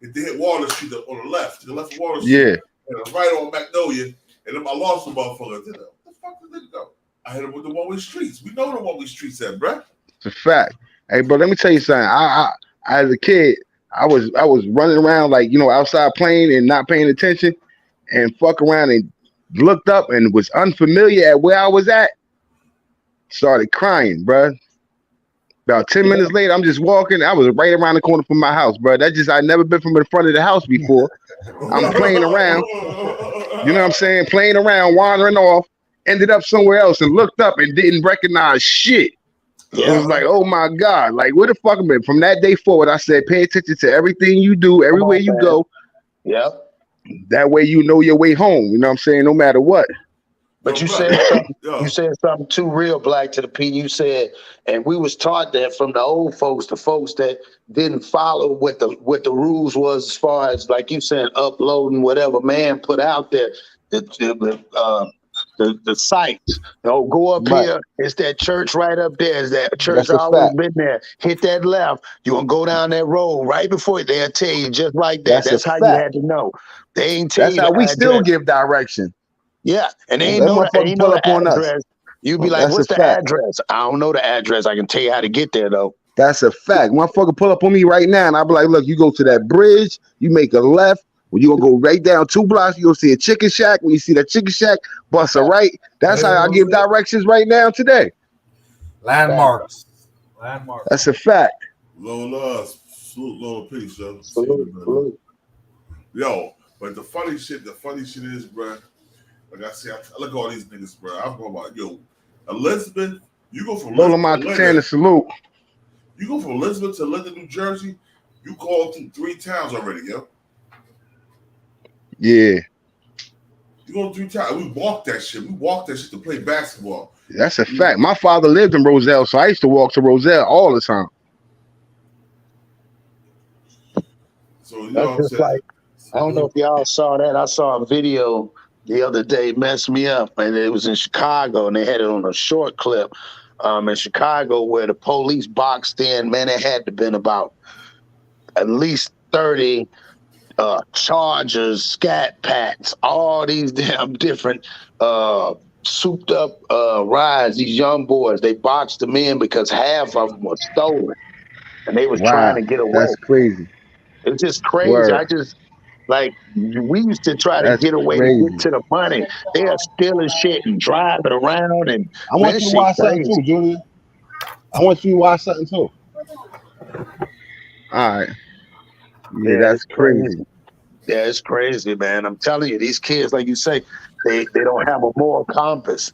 And they hit Water Street on the left, to the left of Water Street. And right on Magnolia. And then I lost the motherfucker. What the fuck did it go? I hit him with the one-way streets. We know the one-way streets at, bruh. It's a fact. Hey, bro, let me tell you something. I as a kid, I was running around like, outside playing and not paying attention and fuck around and looked up and was unfamiliar at where I was at. Started crying, bro. About 10 minutes later, I'm just walking. I was right around the corner from my house, bro. I'd never been from the front of the house before. I'm playing around. You know what I'm saying? Playing around, wandering off. Ended up somewhere else and looked up and didn't recognize shit. It was like, oh my God, like where the fuck am I? From that day forward, I said, pay attention to everything you do, everywhere you go. Yep. That way you know your way home. You know what I'm saying? No matter what. But you said something too real, Black, to the P. You said, and we was taught that from the old folks, the folks that didn't follow what the rules was as far as, like you said, uploading whatever man put out there. The sites, go up here. It's that church right up there. Is that church always been there? Hit that left. You gonna go down that road right before they'll tell you just like that. That's how you had to know. They ain't tell you. That's how we still give direction. Yeah, and they ain't know the address. You be like, what's the address? I don't know the address. I can tell you how to get there though. That's a fact. Motherfucker pull up on me right now, and I'll be like, look, you go to that bridge, you make a left. When you gonna go right down 2 blocks, you gonna see a chicken shack. When you see that chicken shack, bust a right. That's how I give directions right now today. Landmarks. That's a fact. Low love, salute, low peace, yo. Salute. Yo, but the funny shit is, bro. Like I said, I look at all these niggas, bro. I'm going about, yo, Elizabeth. You go from Lola Montana, salute. You go from Elizabeth to Linden, New Jersey. You called through 3 towns already, yo. Yeah. You go 3 towns. We walked that shit. We walked that shit to play basketball. That's a fact. My father lived in Roselle, so I used to walk to Roselle all the time. So you know what I'm saying? Like, I don't know if y'all saw that. I saw a video the other day, messed me up, and it was in Chicago, and they had it on a short clip in Chicago where the police boxed in. Man, it had to been about at least 30 Chargers, Scat Pats, all these damn different souped up rides. These young boys, they boxed them in because half of them were stolen, and they was trying to get away. That's crazy. It's just crazy. Word. We used to try to get away to get to the money. They are stealing shit and driving around. And I want you to watch something too, Julian. I want you to watch something too. All right. Yeah, that's crazy. Yeah, it's crazy, man. I'm telling you, these kids, like you say, they don't have a moral compass.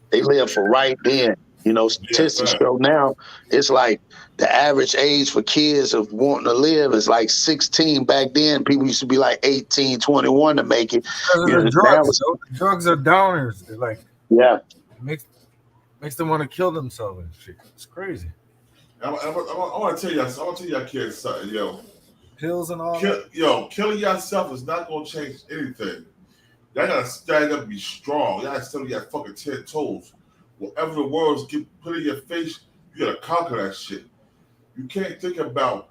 They live for right then. Statistics show now it's like the average age for kids of wanting to live is like 16. Back then, people used to be like 18, 21 to make it. Drugs are downers. They're like, makes them want to kill themselves and shit. It's crazy. I want to tell y'all kids something, yo. Pills and all killing yourself is not going to change anything. Y'all got to stand up and be strong. Y'all got to stand on your fucking 10 toes. Whatever the world's put in your face, you got to conquer that shit. You can't think about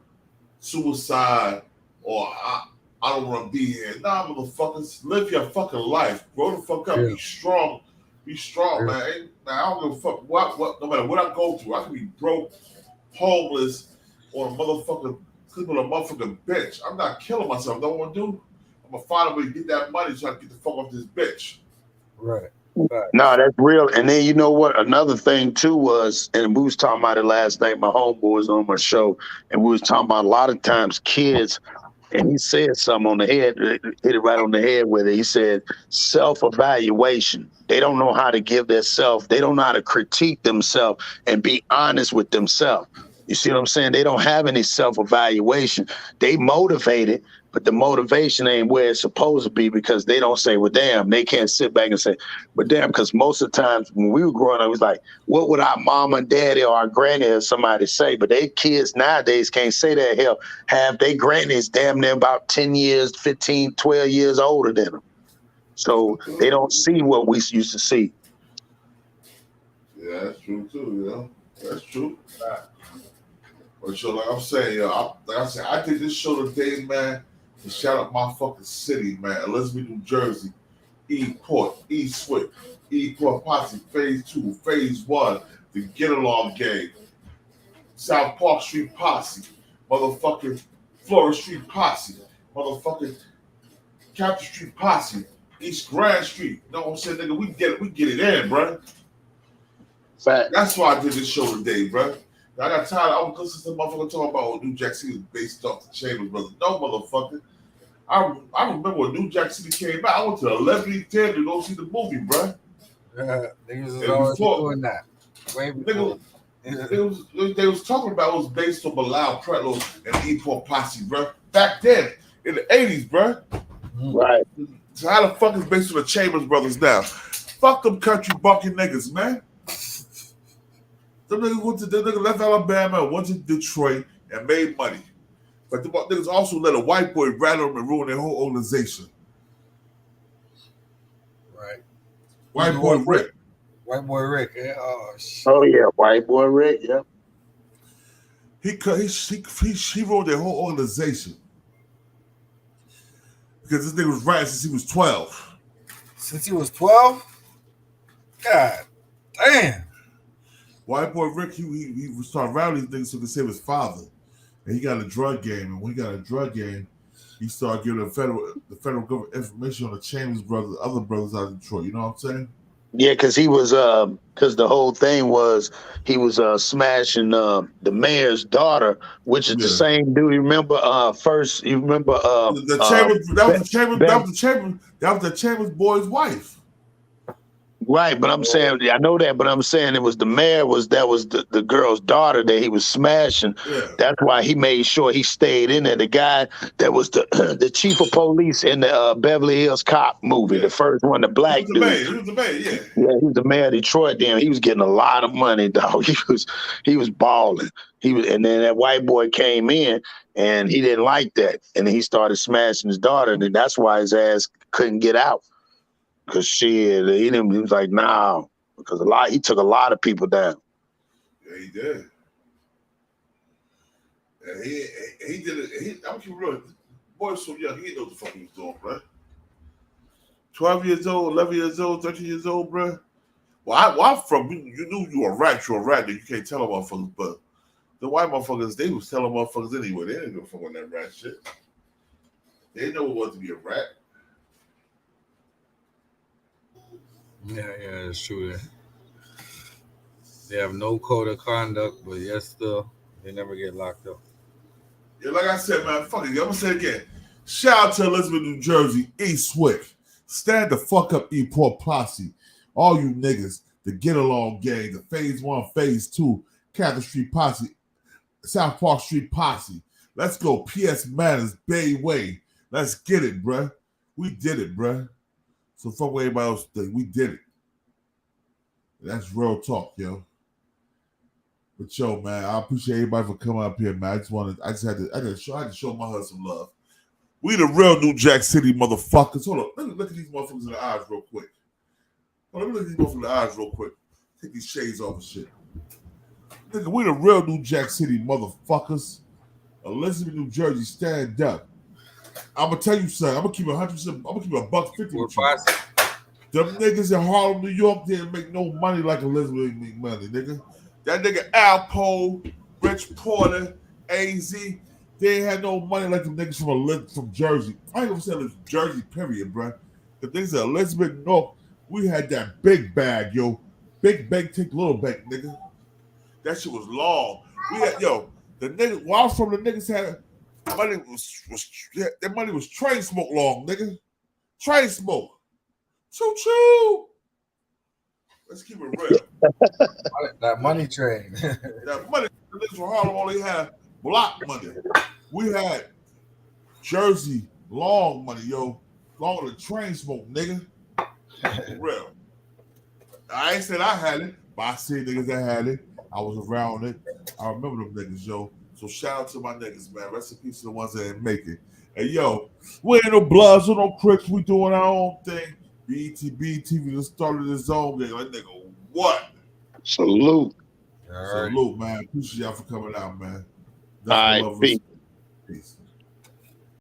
suicide or I don't want to be here. Nah, motherfuckers, live your fucking life. Grow the fuck up. Yeah. Be strong. Be strong, man. I don't give a fuck what. No matter what I go through, I can be broke, homeless, or sleeping on a motherfucking bench. I'm not killing myself. Don't want to do. I'm gonna find a way to get that money so I can get the fuck off this bitch. Right. No, that's real. And then you know what? Another thing too was, and we was talking about it last night. My homeboy was on my show, and we was talking about a lot of times kids. And he said something on the head, hit it right on the head with it. He said self-evaluation. They don't know how to give their self. They don't know how to critique themselves and be honest with themselves. You see what I'm saying? They don't have any self-evaluation. They motivated, but the motivation ain't where it's supposed to be because they don't say, well, damn, they can't sit back and say, but damn, because most of the times when we were growing up, it was like, what would our mom and daddy or our granny or somebody say? But they kids nowadays can't say that. Hell, have they grannies damn near about 10 years, 15, 12 years older than them. So they don't see what we used to see. Yeah, that's true too, you know. That's true. But so like I'm saying, I think this show today, man, to shout out my fucking city, man. Elizabeth, New Jersey, E-Port, E-Swift, E-Port Posse, Phase 2, Phase 1, the Get Along Gang, South Park Street Posse, motherfucking Florida Street Posse, motherfucking Capitol Street Posse, East Grand Street. You know what I'm saying, nigga? We get it in, bro. Fact. That's why I did this show today, bro. I got tired. I was listening to motherfucker talking about New Jack City was based off the Chambers Brothers. No, motherfucker. I remember when New Jack City came out. I went to the 11 theater to go see the movie, bro. Niggas was always doing that. They was talking about it was based on Bilal Pretlow and E-Port Posse, bro. Back then, in the 80s, bro. Right. So how the fuck is based on the Chambers Brothers now? Fuck them country bucking niggas, man. Them niggas left Alabama and went to Detroit and made money. But the niggas also let a white boy rattle them and ruin their whole organization. Right. White boy Rick. White boy Rick. Yeah. Oh, shit. Oh yeah, white boy Rick. Yeah. He ruined their whole organization because this nigga was writing since he was 12. Since he was 12? God damn. White boy Rick, he started rallying things so he could save his father. And he got a drug game. And when he got a drug game, he started giving the federal government information on the Chambers brothers, other brothers out of Detroit. You know what I'm saying? Yeah, because he was because the whole thing was he was smashing the mayor's daughter, which is the same dude. You remember first? You remember the Chambers? That was the Chambers boy's wife. Right, but I'm saying I know that, but I'm saying it was the mayor was the girl's daughter that he was smashing. Yeah. That's why he made sure he stayed in there. The guy that was the chief of police in the Beverly Hills Cop movie, the first one, the black dude. He was the mayor, yeah. Yeah, he was the mayor of Detroit. Damn, he was getting a lot of money, dog. He was balling. And then that white boy came in and he didn't like that, and he started smashing his daughter, and that's why his ass couldn't get out. Cause shit, he was like, nah, because he took a lot of people down. Yeah, he did. And he did it. I'm keep real. Boy was so young, he didn't know what the fuck he was doing, bro. 12 years old, 11 years old, 13 years old, bro. Well, I'm from, you knew you were a rat, you can't tell them motherfuckers, but the white motherfuckers, they was telling motherfuckers anyway. They didn't give a fuck on that rat shit. They didn't know what it was to be a rat. Yeah, it's true. They have no code of conduct, but yet still, they never get locked up. Yeah, like I said, man, fuck it. I'm gonna say it again. Shout out to Elizabeth, New Jersey, E-Swift. Stand the fuck up, E-Port Posse. All you niggas, the Get Along Gang, the Phase 1, Phase 2, Capitol Street Posse, South Park Street Posse. Let's go. PS Matters, Bay Way. Let's get it, bruh. We did it, bruh. So fuck what everybody else think. We did it. That's real talk, yo. But yo, man, I appreciate everybody for coming up here, man. I had to show my husband some love. We the real New Jack City motherfuckers. Hold on. Look at these motherfuckers in the eyes real quick. Hold on, look at these motherfuckers in the eyes real quick. Take these shades off and shit. Nigga, we the real New Jack City motherfuckers. Elizabeth, New Jersey, stand up. I'm gonna tell you something. I'm gonna keep 100%. I'm gonna keep $150 with you. Them niggas in Harlem, New York, didn't make no money like Elizabeth make money, nigga. That nigga Alpo, Rich Porter, AZ, they ain't had no money like them niggas from Jersey. I ain't gonna say Jersey, period, bro. The things at Elizabeth North, we had that big bag, yo. Big bag, take little bag, nigga. That shit was long. We had, the niggas, where I was from, the niggas had money their money was train smoke long, nigga. Train smoke. Choo choo. Let's keep it real. That money train. That money, the niggas from Harlem only had block money. We had Jersey long money, yo. Longer than train smoke, nigga. For real. I ain't said I had it, but I see niggas that had it. I was around it. I remember them niggas, yo. So shout out to my niggas, man. Rest in peace to the ones that didn't make it. And yo, we ain't no Bloods or no Crips. We doing our own thing. BET, we just started this own game. Like, nigga, what? Salute. Salute, man. Appreciate y'all for coming out, man. All right, peace. Peace.